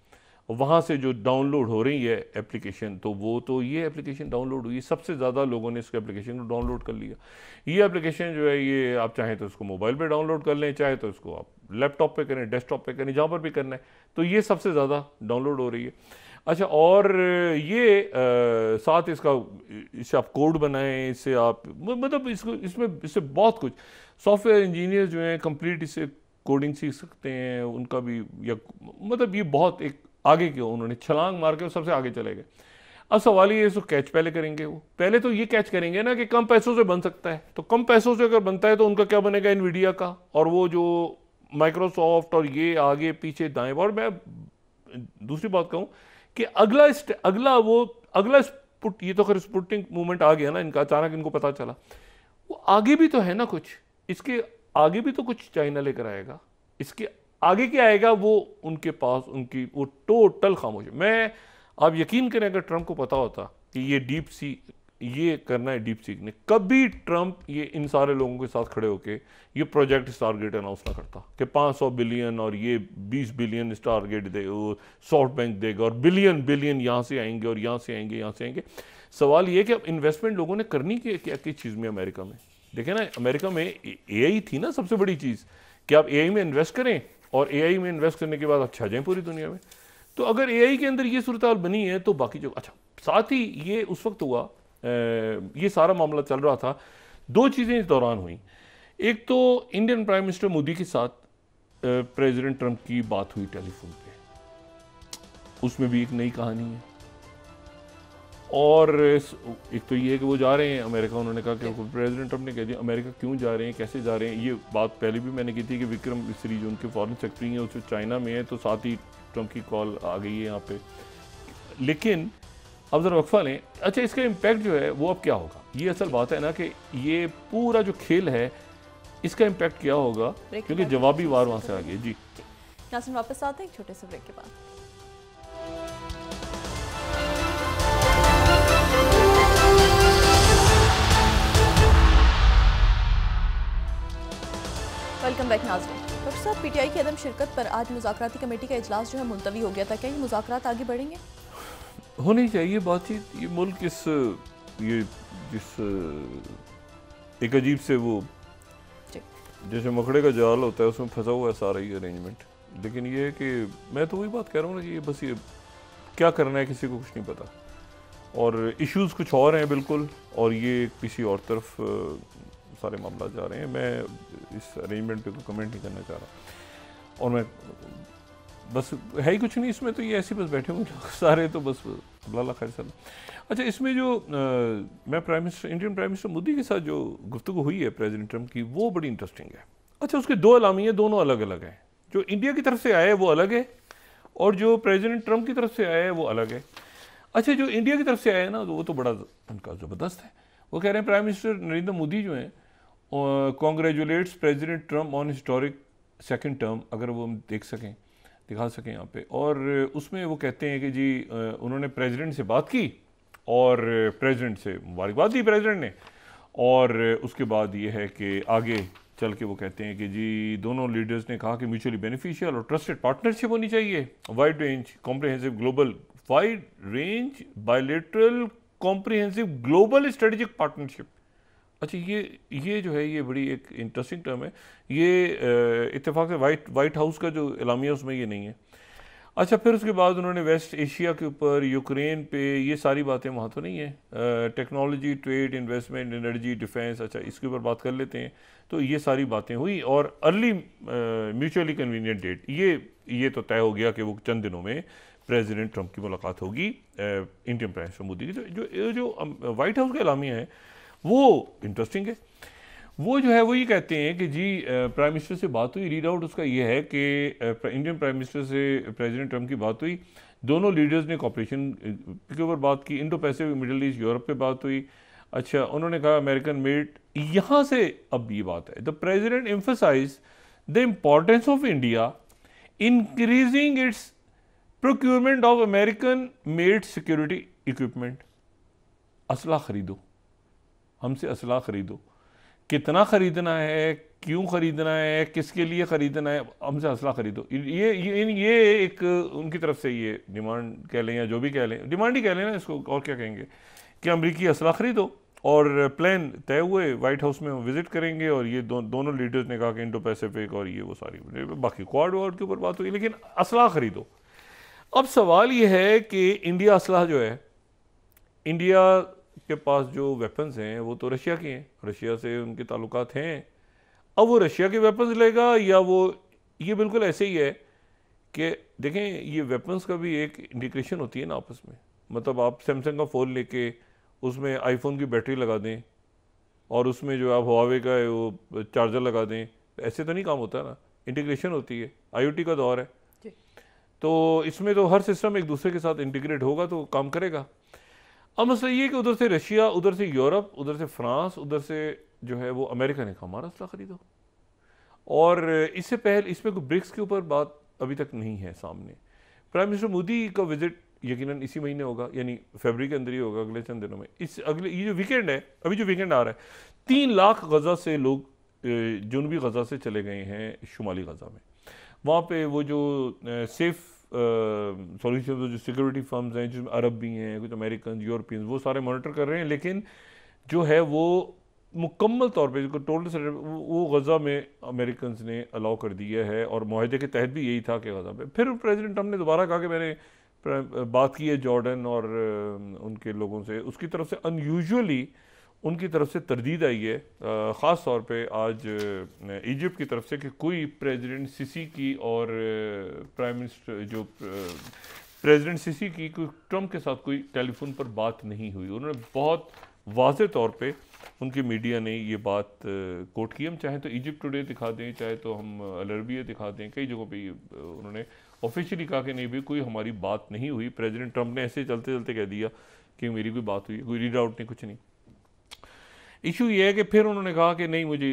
वहाँ से जो डाउनलोड हो रही है एप्लीकेशन, तो वो तो ये एप्लीकेशन डाउनलोड हुई, सबसे ज़्यादा लोगों ने इसके एप्लीकेशन को डाउनलोड कर लिया। ये एप्लीकेशन जो है ये आप चाहें तो इसको मोबाइल पे डाउनलोड कर लें, चाहे तो इसको आप लैपटॉप पे करें, डेस्कटॉप पे करें, जहाँ पर भी करना है, तो ये सबसे ज़्यादा डाउनलोड हो रही है। अच्छा, और ये साथ इससे आप कोड बनाएं, इससे आप मतलब इससे बहुत कुछ, सॉफ्टवेयर इंजीनियर जो हैं कंप्लीट इससे कोडिंग सीख सकते हैं, उनका भी, या मतलब ये बहुत एक आगे क्यों उन्होंने छलांग मार के सबसे आगे चले गए। अब सवाल ये, इसको कैच पहले करेंगे, वो पहले तो ये कैच करेंगे ना कि कम पैसों से बन सकता है, तो कम पैसों से अगर बनता है तो उनका क्या बनेगा, एनवीडिया का, और वो जो माइक्रोसॉफ्ट और ये आगे पीछे दाएं। और मैं दूसरी बात कहूँ कि ये तो खैर स्पुटनिक मूवमेंट आ गया ना इनका, अचानक इनको पता चला, वो आगे भी तो है ना कुछ, इसके आगे भी तो कुछ चाइना लेकर आएगा, इसके आगे क्या आएगा वो उनके पास, उनकी वो टोटल खामोश। आप यकीन करें अगर ट्रंप को पता होता कि ये डीप सीक ये करना है, डीप सीक ने, कभी ट्रंप ये इन सारे लोगों के साथ खड़े होके ये प्रोजेक्ट स्टारगेट अनाउंस ना करता कि 500 बिलियन और ये 20 बिलियन स्टारगेट दे, सॉफ्ट बैंक देगा, और बिलियन यहाँ से आएंगे और यहाँ से आएंगे, यहाँ से आएंगे। सवाल ये कि अब इन्वेस्टमेंट लोगों ने करनी क्या किस चीज़ में अमेरिका में। देखें ना, अमेरिका में एआई थी ना सबसे बड़ी चीज़, कि आप एआई में इन्वेस्ट करें, और एआई में इन्वेस्ट करने के बाद आप छा जाएं पूरी दुनिया में। तो अगर एआई के अंदर ये सूरत हाल बनी है तो बाकी जो, अच्छा साथ ही ये उस वक्त हुआ, ये सारा मामला चल रहा था, 2 चीज़ें इस दौरान हुई। एक तो इंडियन प्राइम मिनिस्टर मोदी के साथ प्रेसिडेंट ट्रंप की बात हुई टेलीफोन पे, उसमें भी एक नई कहानी है। और एक तो ये है कि वो जा रहे हैं अमेरिका, उन्होंने कहा कि प्रेसिडेंट ट्रंप ने कह दिया अमेरिका क्यों जा रहे हैं, कैसे जा रहे हैं। ये बात पहले भी मैंने की थी कि विक्रम मिस्री जो उनके फॉरेन सेक्रेटरी हैं उससे चाइना में है, तो साथ ही ट्रंप की कॉल आ गई है यहाँ पे। लेकिन अब ज़रा वक्फा लें। अच्छा, इसका इम्पैक्ट जो है वो अब क्या होगा, ये असल बात है ना कि ये पूरा जो खेल है इसका इम्पैक्ट क्या होगा, क्योंकि जवाबी वार वहाँ से आ गया। जी नाज़रीन वापस आते हैं एक छोटे से ब्रेक के बाद। वेलकम बैक नाज़रीन। डॉक्टर साहब, पीटीआई की अदम शिरकत पर आज मुज़ाकराती कमेटी का इजलास जो है मुलतवी हो गया था, क्या ये मुज़ाकरात आगे बढ़ेंगे? होनी चाहिए बातचीत। ये मुल्क जिस एक अजीब से वो जैसे मकड़े का जाल होता है उसमें फंसा हुआ है सारा ये अरेंजमेंट। लेकिन ये है कि मैं तो वही बात कह रहा हूँ ना कि बस ये क्या करना है किसी को कुछ नहीं पता, और इश्यूज़ कुछ और हैं बिल्कुल, और ये किसी और तरफ सारे मामला जा रहे हैं। मैं इस अरेंजमेंट पे कोई कमेंट नहीं करना चाह रहा, और मैं बस है ही कुछ नहीं इसमें, तो ये ऐसे बस बैठे हुए लोग सारे, तो बस अल्लाह खैर सलाम। अच्छा, इसमें जो मैं इंडियन प्राइम मिनिस्टर मोदी के साथ जो गुफ्तगू हुई है प्रेसिडेंट ट्रम्प की, वो बड़ी इंटरेस्टिंग है। अच्छा, उसके दो अलामी हैं, दोनों अलग अलग हैं। जो इंडिया की तरफ से आया है वो अलग है, और जो प्रेसिडेंट ट्रम्प की तरफ से आया है वो अलग है। अच्छा, जो इंडिया की तरफ से आया है ना, वो तो बड़ा उनका ज़बरदस्त है। वो कह रहे हैं प्राइम मिनिस्टर नरेंद्र मोदी जो हैं congratulates President Trump on historic second term, अगर वो हम दिखा सकें यहाँ पे। और उसमें वो कहते हैं कि जी उन्होंने प्रेसिडेंट से बात की और प्रेसिडेंट से मुबारकबाद दी प्रेसिडेंट ने, और उसके बाद ये है कि आगे चल के वो कहते हैं कि जी दोनों लीडर्स ने कहा कि म्यूचुअली बेनिफिशियल और ट्रस्टेड पार्टनरशिप होनी चाहिए, wide range bilateral comprehensive global strategic partnership. अच्छा, ये जो है ये बड़ी एक इंटरेस्टिंग टर्म है। ये इत्तेफाक से वाइट हाउस का जो एलामिया उसमें ये नहीं है। अच्छा, फिर उसके बाद उन्होंने वेस्ट एशिया के ऊपर, यूक्रेन पे, ये सारी बातें वहाँ तो नहीं है। Technology, trade, investment, energy, defence, अच्छा इसके ऊपर बात कर लेते हैं। तो ये सारी बातें हुई, और अर्ली म्यूचुअली कन्वीनियंट डेट ये तो तय हो गया कि वो चंद दिनों में प्रेसिडेंट ट्रम्प की मुलाकात होगी इंडियन प्राइम मिनिस्टर मोदी की। तो जो वाइट हाउस का एलामिया है वो इंटरेस्टिंग है। वो जो है वो ये कहते हैं कि जी प्राइम मिनिस्टर से बात हुई, रीड आउट उसका ये है कि इंडियन प्राइम मिनिस्टर से प्रेसिडेंट ट्रम्प की बात हुई, दोनों लीडर्स ने कॉपरेशन के ऊपर बात की, Indo Pacific, middle east, Europe पे बात हुई। अच्छा, उन्होंने कहा अमेरिकन मेड, यहाँ से अब ये बात है, the president emphasise the importance of India increasing its procurement of American made security equipment. असला खरीदो, हमसे असला खरीदो, कितना खरीदना है, क्यों खरीदना है, किसके लिए खरीदना है, हमसे असला खरीदो। ये एक उनकी तरफ से ये डिमांड कह लें या जो भी कह लें, डिमांड ही कह लें ना इसको, और क्या कहेंगे, कि अमरीकी असला खरीदो। और प्लान तय हुए, वाइट हाउस में विजिट करेंगे, और ये दोनों लीडर्स ने कहा कि इंडो पैसिफिक और ये वो सारी बाकी क्वाड वार्ड के ऊपर बात हुई, लेकिन असला खरीदो। अब सवाल ये है कि इंडिया असला जो है, इंडिया के पास जो वेपन्स हैं वो तो रशिया के हैं, रशिया से उनके ताल्लुकात हैं। अब वो रशिया के वेपन्स लेगा या वो, ये बिल्कुल ऐसे ही है कि देखें, ये वेपन्स का भी एक इंडिकेशन होती है ना आपस में। मतलब आप सैमसंग का फ़ोन लेके उसमें आईफोन की बैटरी लगा दें, और उसमें जो आप हुआवे का वो चार्जर लगा दें, ऐसे तो नहीं काम होता ना, इंटीग्रेशन होती है। IoT का दौर है, तो इसमें तो हर सिस्टम एक दूसरे के साथ इंटीग्रेट होगा तो काम करेगा। अब मसला ये कि उधर से रशिया, उधर से यूरोप, उधर से फ्रांस, उधर से जो है वो अमेरिका ने कहा हमारा असला खरीदो। और इससे पहले इसमें कोई ब्रिक्स के ऊपर बात अभी तक नहीं है सामने। प्राइम मिनिस्टर मोदी का विजिट यकीनन इसी महीने होगा, यानी फरवरी के अंदर ही होगा, अगले चंद दिनों में। ये जो वीकेंड है, अभी जो वीकेंड आ रहा है, 3 लाख गज़ा से लोग जनूबी गज़ा से चले गए हैं शुमाली गज़ा में। वहाँ पे वो जो सेफ सॉल्यूशन, जो सिक्योरिटी फर्म्स हैं जिसमें अरब भी हैं, कुछ अमेरिकन, यूरोपियंस, वो सारे मॉनिटर कर रहे हैं। लेकिन जो है वो मुकम्मल तौर पे टोटल वो गज़ा में अमेरिकन ने अलाउ कर दिया है, और माहदे के तहत भी यही था कि गज़ा में। फिर प्रेसिडेंट ट्रम्प ने दोबारा कहा कि मैंने बात की है जॉर्डन और उनके लोगों से, उसकी तरफ से अनयूजुअली उनकी तरफ से तरदीद आई है, ख़ास तौर पे आज इजिप्ट की तरफ से, कि कोई प्रेसिडेंट सिसी की और प्राइम मिनिस्टर जो प्रेसिडेंट सिसी की कोई ट्रम्प के साथ कोई टेलीफोन पर बात नहीं हुई। उन्होंने बहुत वाज़े तौर पे, उनकी मीडिया ने ये बात कोट की। हम चाहे तो इजिप्ट टुडे दिखा दें, चाहे तो हम अल अरबिया दिखा दें, कई जगहों पे उन्होंने ऑफिशियली कहा कि नहीं भी कोई हमारी बात नहीं हुई। प्रेसिडेंट ट्रम्प ने ऐसे चलते चलते कह दिया कि मेरी कोई बात हुई, कोई रीड आउट नहीं, कुछ नहीं। इशू ये है कि फिर उन्होंने कहा कि नहीं मुझे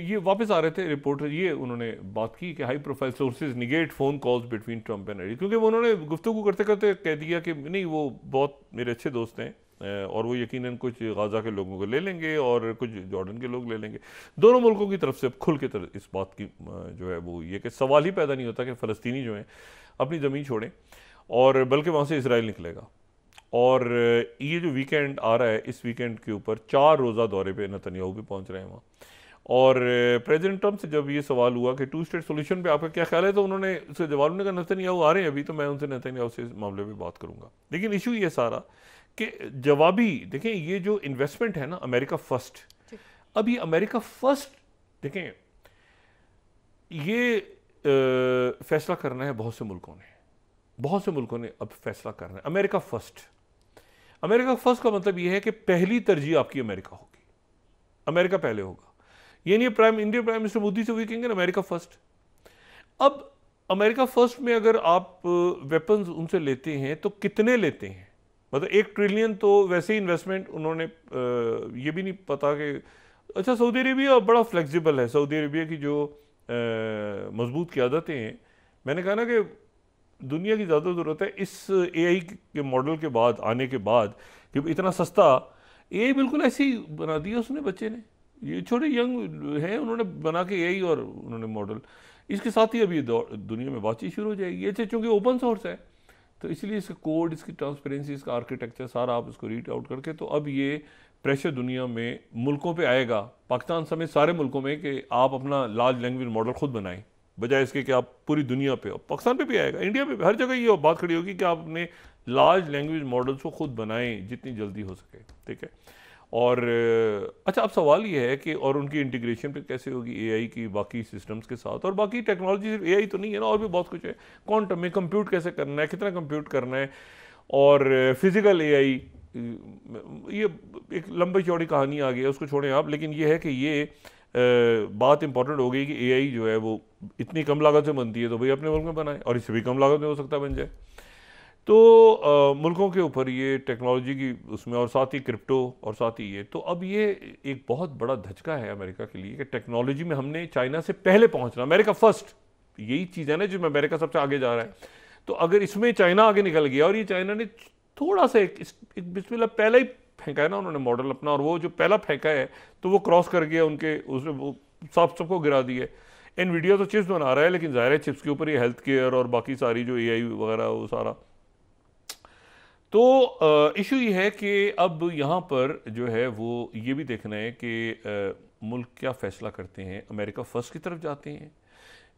ये वापस आ रहे थे रिपोर्टर, ये उन्होंने बात की कि high profile sources negate phone calls between Trump and क्योंकि उन्होंने गुफ्तगू करते करते कह दिया कि नहीं वो बहुत मेरे अच्छे दोस्त हैं और वो यकीनन कुछ गाज़ा के लोगों को ले लेंगे और कुछ जॉर्डन के लोग ले लेंगे। दोनों मुल्कों की तरफ से खुल के इस बात की जो है वो ये कि सवाल ही पैदा नहीं होता कि फ़लस्तीनी जो हैं अपनी ज़मीन छोड़ें, और बल्कि वहाँ से इसराइल निकलेगा। और ये जो वीकेंड आ रहा है, इस वीकेंड के ऊपर 4 रोज़ा दौरे पे नेतन्याहू भी पहुंच रहे हैं वहाँ। और प्रेसिडेंट ट्रंप से जब ये सवाल हुआ कि 2 स्टेट सोल्यूशन पे आपका क्या ख्याल है, तो उन्होंने उसके जवाब में कहा नेतन्याहू आ रहे हैं अभी, तो मैं उनसे नेतन्याहू से इस मामले पे बात करूँगा। लेकिन इशू ये सारा कि जवाबी देखें, ये जो इन्वेस्टमेंट है ना अमेरिका फर्स्ट, अब ये अमेरिका फर्स्ट देखें, ये फैसला करना है बहुत से मुल्कों ने अब फैसला करना है अमेरिका फर्स्ट। अमेरिका फर्स्ट का मतलब यह है कि पहली तरजीह आपकी अमेरिका होगी, अमेरिका पहले होगा। ये नहीं इंडियन प्राइम मिनिस्टर मोदी से वही कहेंगे अमेरिका फर्स्ट। अब अमेरिका फर्स्ट में अगर आप वेपन्स उनसे लेते हैं तो कितने लेते हैं, मतलब 1 ट्रिलियन तो वैसे ही इन्वेस्टमेंट उन्होंने ये भी नहीं पता कि अच्छा सऊदी अरेबिया बड़ा फ्लेक्सिबल है। सऊदी अरेबिया की जो मजबूत क़यादतें हैं, मैंने कहा ना कि दुनिया की ज़्यादा ज़रूरत है इस एआई के मॉडल के बाद आने के बाद कि इतना सस्ता एआई बिल्कुल ऐसे ही बना दिया उसने, बच्चे ने, ये छोटे यंग हैं, उन्होंने बना के एआई और उन्होंने मॉडल, इसके साथ ही अभी दुनिया में बातचीत शुरू हो जाएगी। ये चूँकि ओपन सोर्स है तो इसलिए इसका कोड, इसकी ट्रांसपेरेंसी, इसका आर्किटेक्चर सारा आप इसको रीड आउट करके, तो अब ये प्रेशर दुनिया में मुल्कों पे आएगा, पाकिस्तान समेत सारे मुल्कों में, कि आप अपना लार्ज लैंग्वेज मॉडल खुद बनाएं, बजाय इसके कि आप पूरी दुनिया पे, पाकिस्तान पे भी आएगा, इंडिया पे भी, हर जगह ये बात खड़ी होगी कि आप अपने लार्ज लैंग्वेज मॉडल्स को खुद बनाएं जितनी जल्दी हो सके, ठीक है। और अच्छा, अब सवाल ये है कि और उनकी इंटीग्रेशन पे कैसे होगी एआई की बाकी सिस्टम्स के साथ, और बाकी टेक्नोलॉजी सिर्फ एआई तो नहीं है ना, और भी बहुत कुछ है। क्वांटम में कंप्यूट कैसे करना है, कितना कंप्यूट करना है, और फिजिकल एआई, ये एक लंबी चौड़ी कहानी आ गई है, उसको छोड़ें आप। लेकिन ये है कि ये बात इंपॉर्टेंट हो गई कि एआई जो है वो इतनी कम लागत से बनती है तो भाई अपने मुल्क में बनाए, और इससे भी कम लागत में हो सकता है बन जाए। तो मुल्कों के ऊपर ये टेक्नोलॉजी की उसमें, और साथ ही क्रिप्टो, और साथ ही ये, तो अब ये एक बहुत बड़ा धचका है अमेरिका के लिए कि टेक्नोलॉजी में हमने चाइना से पहले पहुंचना, अमेरिका फर्स्ट, यही चीज़ है ना जिसमें अमेरिका सबसे आगे जा रहा है। तो अगर इसमें चाइना आगे निकल गया, और ये चाइना ने थोड़ा सा एक बिस्मिल्लाह पहला ही फेंका है ना उन्होंने मॉडल अपना, और वो जो पहला फेंका है तो वो क्रॉस कर गया उनके, उसने वो सबको गिरा दिए। एनवीडिया तो चिप्स बना रहा है, लेकिन ज़ाहिर है चिप्स के ऊपर ये हेल्थ केयर और बाकी सारी जो एआई वगैरह वो सारा। तो इशू ये है कि अब यहाँ पर जो है वो ये भी देखना है कि मुल्क क्या फ़ैसला करते हैं, अमेरिका फर्स्ट की तरफ जाते हैं,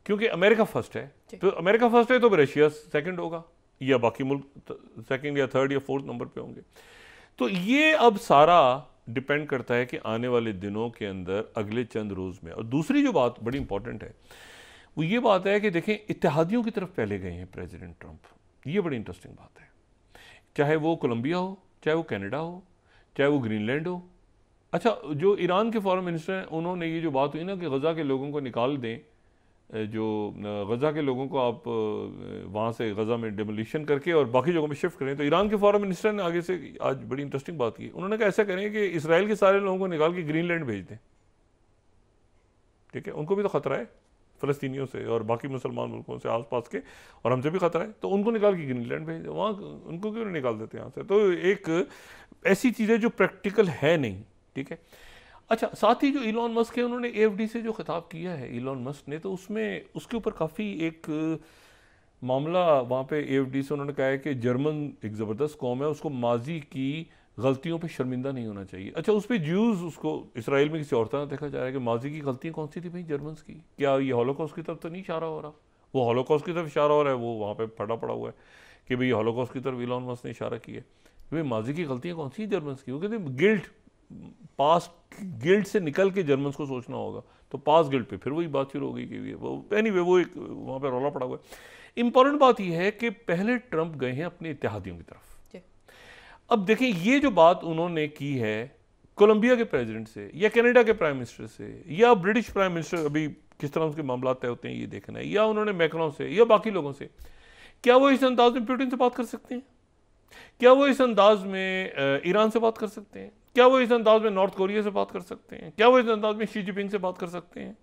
क्योंकि अमेरिका फर्स्ट है, तो अमेरिका फर्स्ट है तो रशिया सेकंड होगा, या बाकी मुल्क सेकंड या थर्ड या फोर्थ नंबर पे होंगे। तो ये अब सारा डिपेंड करता है कि आने वाले दिनों के अंदर, अगले चंद रोज़ में। और दूसरी जो बात बड़ी इंपॉर्टेंट है वो ये बात है कि देखें, इत्तेहादियों की तरफ पहले गए हैं प्रेसिडेंट ट्रंप, ये बड़ी इंटरेस्टिंग बात है। चाहे वो कोलंबिया हो, चाहे वो कनाडा हो, चाहे वो ग्रीनलैंड हो। अच्छा, जो ईरान के फॉरेन मिनिस्टर हैं, उन्होंने ये जो बात हुई ना कि गज़ा के लोगों को निकाल दें, जो गज़ा के लोगों को आप वहाँ से गज़ा में डिमोलिशन करके और बाकी जगहों में शिफ्ट करें, तो ईरान के फॉरेन मिनिस्टर ने आगे से आज बड़ी इंटरेस्टिंग बात की। उन्होंने कहा ऐसा करें कि इसराइल के सारे लोगों को निकाल के ग्रीनलैंड भेज दें, ठीक है, उनको भी तो ख़तरा है फ़लस्तीनियों से और बाकी मुसलमान मुल्कों से आसपास के, और हमसे भी ख़तरा है, तो उनको निकाल के ग्रीनलैंड भेज दें, वहाँ उनको क्यों नहीं निकाल देते यहाँ से। तो एक ऐसी चीज़ है जो प्रैक्टिकल है नहीं, ठीक है। अच्छा, साथ ही जो इलॉन मस्क है, उन्होंने एएफडी से जो खिताब किया है इलॉन मस्क ने, तो उसमें उसके ऊपर काफ़ी एक मामला वहाँ पे एएफडी से उन्होंने कहा है कि जर्मन एक ज़बरदस्त कौम है, उसको माजी की गलतियों पे शर्मिंदा नहीं होना चाहिए। अच्छा, उस पर ज्यूज़, उसको इसराइल में किसी और तरह देखा जा रहा है कि माजी की गलतियाँ कौन सी थी भाई जर्मन्स की, क्या ये हॉलोकॉस्ट की तरफ तो नहीं इशारा हो रहा? वो हॉलोकॉस्ट की तरफ इशारा हो रहा है, वो वहाँ पर फटा पड़ा हुआ है कि भाई हॉलोकॉस्ट की तरफ इलॉन मस्क ने इशारा किया है। भाई माजी की गलतियाँ कौन सी जर्मन्स की? वो कहते हैं गिल्ट, पास्ट गिल्ट से निकल के जर्मन्स को सोचना होगा, तो पास्ट गिल्ट पे फिर वही बात शुरू हो गई कि वो एनीवे वो एक वहाँ पे रौला पड़ा हुआ है। इंपॉर्टेंट बात यह है कि पहले ट्रंप गए हैं अपने इत्तेहादियों की तरफ। अब देखें, ये जो बात उन्होंने की है कोलंबिया के प्रेसिडेंट से, या कनाडा के प्राइम मिनिस्टर से, या ब्रिटिश प्राइम मिनिस्टर, अभी किस तरह उनके मामला तय होते हैं ये देखना है, या उन्होंने मैक्रोन से या बाकी लोगों से, क्या वो इस अंदाज में पुतिन से बात कर सकते हैं? क्या वो इस अंदाज में ईरान से बात कर सकते हैं? क्या वो इस अंदाज में नॉर्थ कोरिया से बात कर सकते हैं? क्या वो इस अंदाज में शी जिनपिंग से बात कर सकते हैं?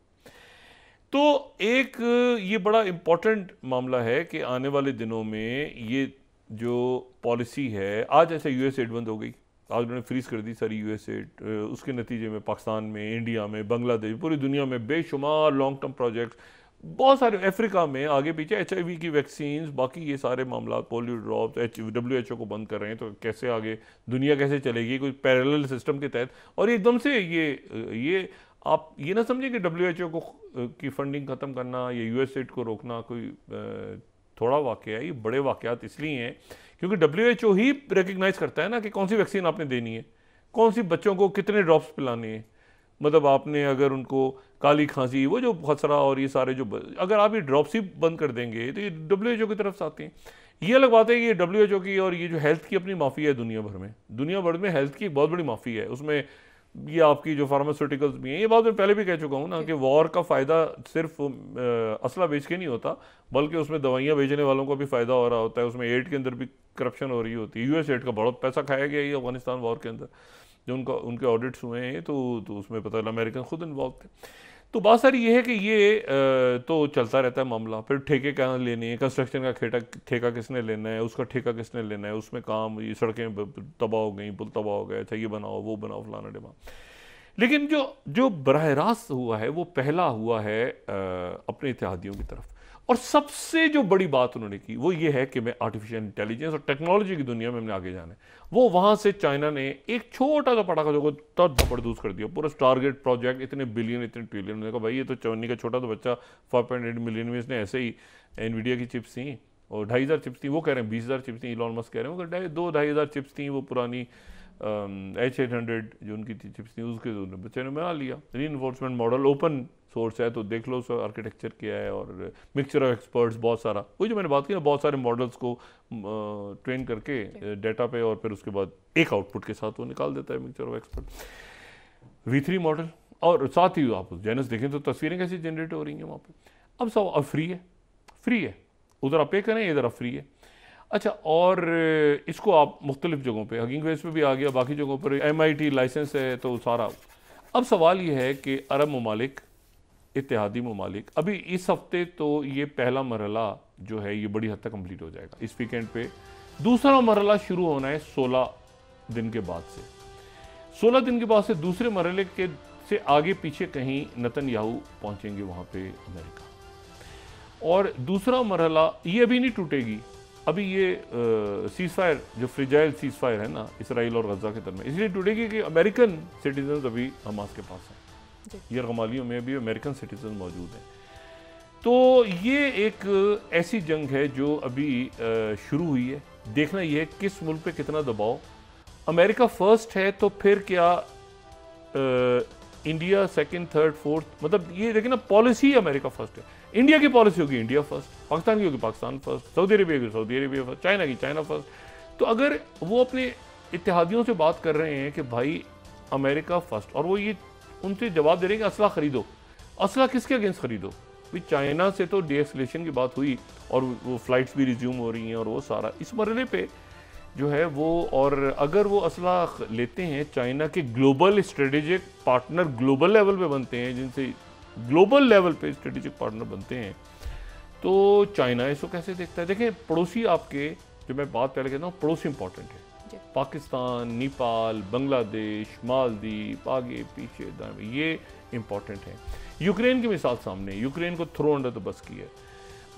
तो एक ये बड़ा इंपॉर्टेंट मामला है कि आने वाले दिनों में ये जो पॉलिसी है, आज ऐसे यूएस एड बंद हो गई, आज उन्होंने फ्रीज कर दी सारी यूएस एड। उसके नतीजे में पाकिस्तान में, इंडिया में, बांग्लादेश, पूरी दुनिया में बेशुमार लॉन्ग टर्म प्रोजेक्ट्स, बहुत सारे अफ्रीका में आगे पीछे HIV की वैक्सीन, बाकी ये सारे मामला, पोलियो ड्रॉप्स, WHO को बंद कर रहे हैं। तो कैसे आगे दुनिया कैसे चलेगी कोई पैरेलल सिस्टम के तहत? और एकदम से ये आप ये ना समझें कि WHO को की फंडिंग ख़त्म करना या यूएस एड को रोकना कोई थोड़ा वाक़या है। ये बड़े वाक़यात इसलिए हैं क्योंकि WHO ही रिकग्नाइज़ करता है ना कि कौन सी वैक्सीन आपने देनी है, कौन सी बच्चों को कितने ड्रॉप्स पिलाने हैं। मतलब आपने अगर उनको काली खांसी, वो जो खसरा और ये सारे जो, अगर आप ये ड्रॉप्स ही बंद कर देंगे तो ये WHO की तरफ से आते हैं। ये अलग बात है कि ये WHO की और ये जो हेल्थ की अपनी माफिया है दुनिया भर में हेल्थ की बहुत बड़ी माफिया है। उसमें ये आपकी जो फार्मास्यूटिकल्स भी हैं, ये बात मैं पहले भी कह चुका हूँ ना कि वॉर का फ़ायदा सिर्फ असला बेच के नहीं होता, बल्कि उसमें दवाइयाँ बेचने वालों को भी फ़ायदा हो रहा होता है। उसमें एड के अंदर भी करप्शन हो रही होती है। यूएस एड का बहुत पैसा खाया गया ये अफगानिस्तान वॉर के अंदर, जो उनके ऑडिट्स हुए हैं तो उसमें पता चला अमेरिकन खुद इन्वॉल्व थे। तो बात सारी ये है कि ये तो चलता रहता है मामला। फिर ठेके कहाँ लेने हैं, कंस्ट्रक्शन का ठेका किसने लेना है, उसका ठेका किसने लेना है, उसमें काम, ये सड़कें तबाह हो गई, पुल तबाह हो गए, अच्छा ये बनाओ वो बनाओ फलाना डिमा। लेकिन जो बराह रास्त हुआ है वो पहला हुआ है अपने इत्तेहादियों की तरफ। और सबसे जो बड़ी बात उन्होंने की वो ये है कि मैं आर्टिफिशियल इंटेलिजेंस और टेक्नोलॉजी की दुनिया में हमने आगे जाना है। वो वहाँ से चाइना ने एक छोटा सा पटाखा जो धपड़धूस कर दिया, पूरा टारगेट प्रोजेक्ट, इतने बिलियन इतने ट्रिलियन। उन्होंने कहा भाई ये तो चवन्नी का छोटा तो बच्चा 5.8 मिलियन में इसने ऐसे ही एनवीडिया की चिप्स थी और 2,500 चिप्स थी, वो कह रहे हैं 20,000 चिप्स थी, इलॉन मस्क कह रहे हैं वो 2-2,500 चिप्स थी, वो पुरानी H800 जो उनकी चिप्स थी उसके बच्चे ने बना लिया। रीइंफोर्समेंट मॉडल ओपन सोर्स है, तो देख लो उसका आर्किटेक्चर क्या है और मिक्सचर ऑफ एक्सपर्ट्स, बहुत सारा, वही जो मैंने बात की ना, बहुत सारे मॉडल्स को ट्रेन करके डाटा पे और फिर उसके बाद एक आउटपुट के साथ वो निकाल देता है mixture of expert. V3 model, और साथ ही आप जेनस देखें तो तस्वीरें कैसी जनरेट हो रही हैं वहाँ पे। अब सब अब फ्री है, उधर आप पे करें, इधर आप फ्री है। अच्छा, और इसको आप मुख्तलिफ जगहों पे, हगिंग फेस पे भी आ गया, बाकी जगहों पर MIT लाइसेंस है, तो सारा। अब सवाल ये है कि अरब ममालिक, इत्तेहादी ममालिक, अभी इस हफ्ते तो ये पहला मरहला जो है ये बड़ी हद तक कंप्लीट हो जाएगा इस वीकेंड पे। दूसरा मरहला शुरू होना है 16 दिन के बाद से। 16 दिन के बाद से दूसरे मरहले के से आगे पीछे कहीं नेतन्याहू पहुंचेंगे वहाँ पे अमेरिका। और दूसरा मरहला ये अभी नहीं टूटेगी, अभी ये सीज फायर जो फ्रिजाइल सीज फायर है ना इसराइल और गजा के दरमियान, इसलिए टूटेगी कि अमेरिकन सिटीजन अभी हमास के पास हैं, यरगमालियों में भी अमेरिकन सिटीजन मौजूद हैं। तो ये एक ऐसी जंग है जो अभी शुरू हुई है। देखना ये है किस मुल्क पे कितना दबाव। अमेरिका फर्स्ट है तो फिर क्या इंडिया सेकंड, थर्ड, फोर्थ, मतलब ये देखिए ना, पॉलिसी अमेरिका फर्स्ट है। इंडिया की पॉलिसी होगी इंडिया फर्स्ट, पाकिस्तान की होगी पाकिस्तान फर्स्ट, सऊदी अरेबिया की सऊदी अरेबिया फर्स्ट, चाइना की चाइना फर्स्ट। तो अगर वो अपने इत्तेहादियों से बात कर रहे हैं कि भाई अमेरिका फर्स्ट, और वो ये उनसे जवाब दे रहे हैं कि असला खरीदो, असला किसके अगेंस्ट खरीदो? भाई चाइना से तो डीएस्केलेशन की बात हुई और वो फ्लाइट्स भी रिज्यूम हो रही हैं और वो सारा इस मरहले पे जो है वो। और अगर वो असला लेते हैं, चाइना के global strategic partner global level पे बनते हैं, जिनसे ग्लोबल लेवल पे स्ट्रेटेजिक पार्टनर बनते हैं, तो चाइना इसको कैसे देखता है? देखें, पड़ोसी आपके, जो मैं बात पहले कहता हूँ, पड़ोसी इंपॉर्टेंट है। पाकिस्तान, नेपाल, बांग्लादेश, मालदीव, आगे पीछे दाएं, ये इंपॉर्टेंट है। यूक्रेन की मिसाल सामने, यूक्रेन को थ्रो अंडर द बस की है।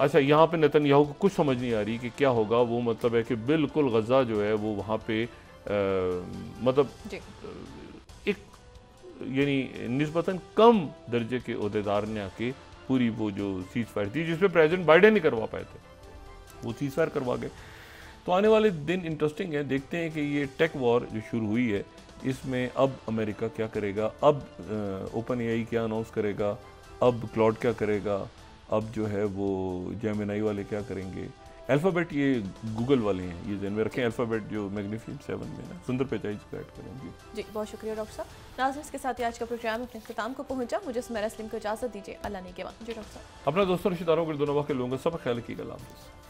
अच्छा, यहाँ पे नेतन्याहू को कुछ समझ नहीं आ रही कि क्या होगा। वो मतलब है कि बिल्कुल गजा जो है वो वहाँ पे मतलब एक यानी निस्बतन कम दर्जे के ओहदेदार ने आके पूरी वो जो सीज फायर थी, जिसपे प्रेसिडेंट बाइडेन नहीं करवा पाए थे, वो सीज फायर करवा गए। तो आने वाले दिन इंटरेस्टिंग है, देखते हैं कि ये टेक वॉर जो शुरू हुई है इसमें अब अमेरिका क्या करेगा, अब ओपन एआई क्या अनाउंस करेगा, अब क्लाउड क्या करेगा, अब जो है वो जेमिनाई वाले क्या करेंगे, अल्फ़ाबेट ये गूगल वाले हैं, ये ध्यान में रखें, अल्फ़ाबेट जो मैग्निफिसेंट 7 में ना, सुंदर पिचाई इसको ऐड करेंगे। जी, बहुत शुक्रिया डॉक्टर साहब। नाज़रीन, इसके साथ ही आज का प्रोग्राम अपने इख्तिताम को पहुंचा। मुझे सुमेरा सलीम को इजाज़त दीजिए, अल्लाह ने के बाद। जी डॉक्टर साहब, अपना दोस्तों रिश्तेदारों के दोनों वक्त के लोगों का सब ख्याल रखिएगा। अल्लाह हाफ़िज़।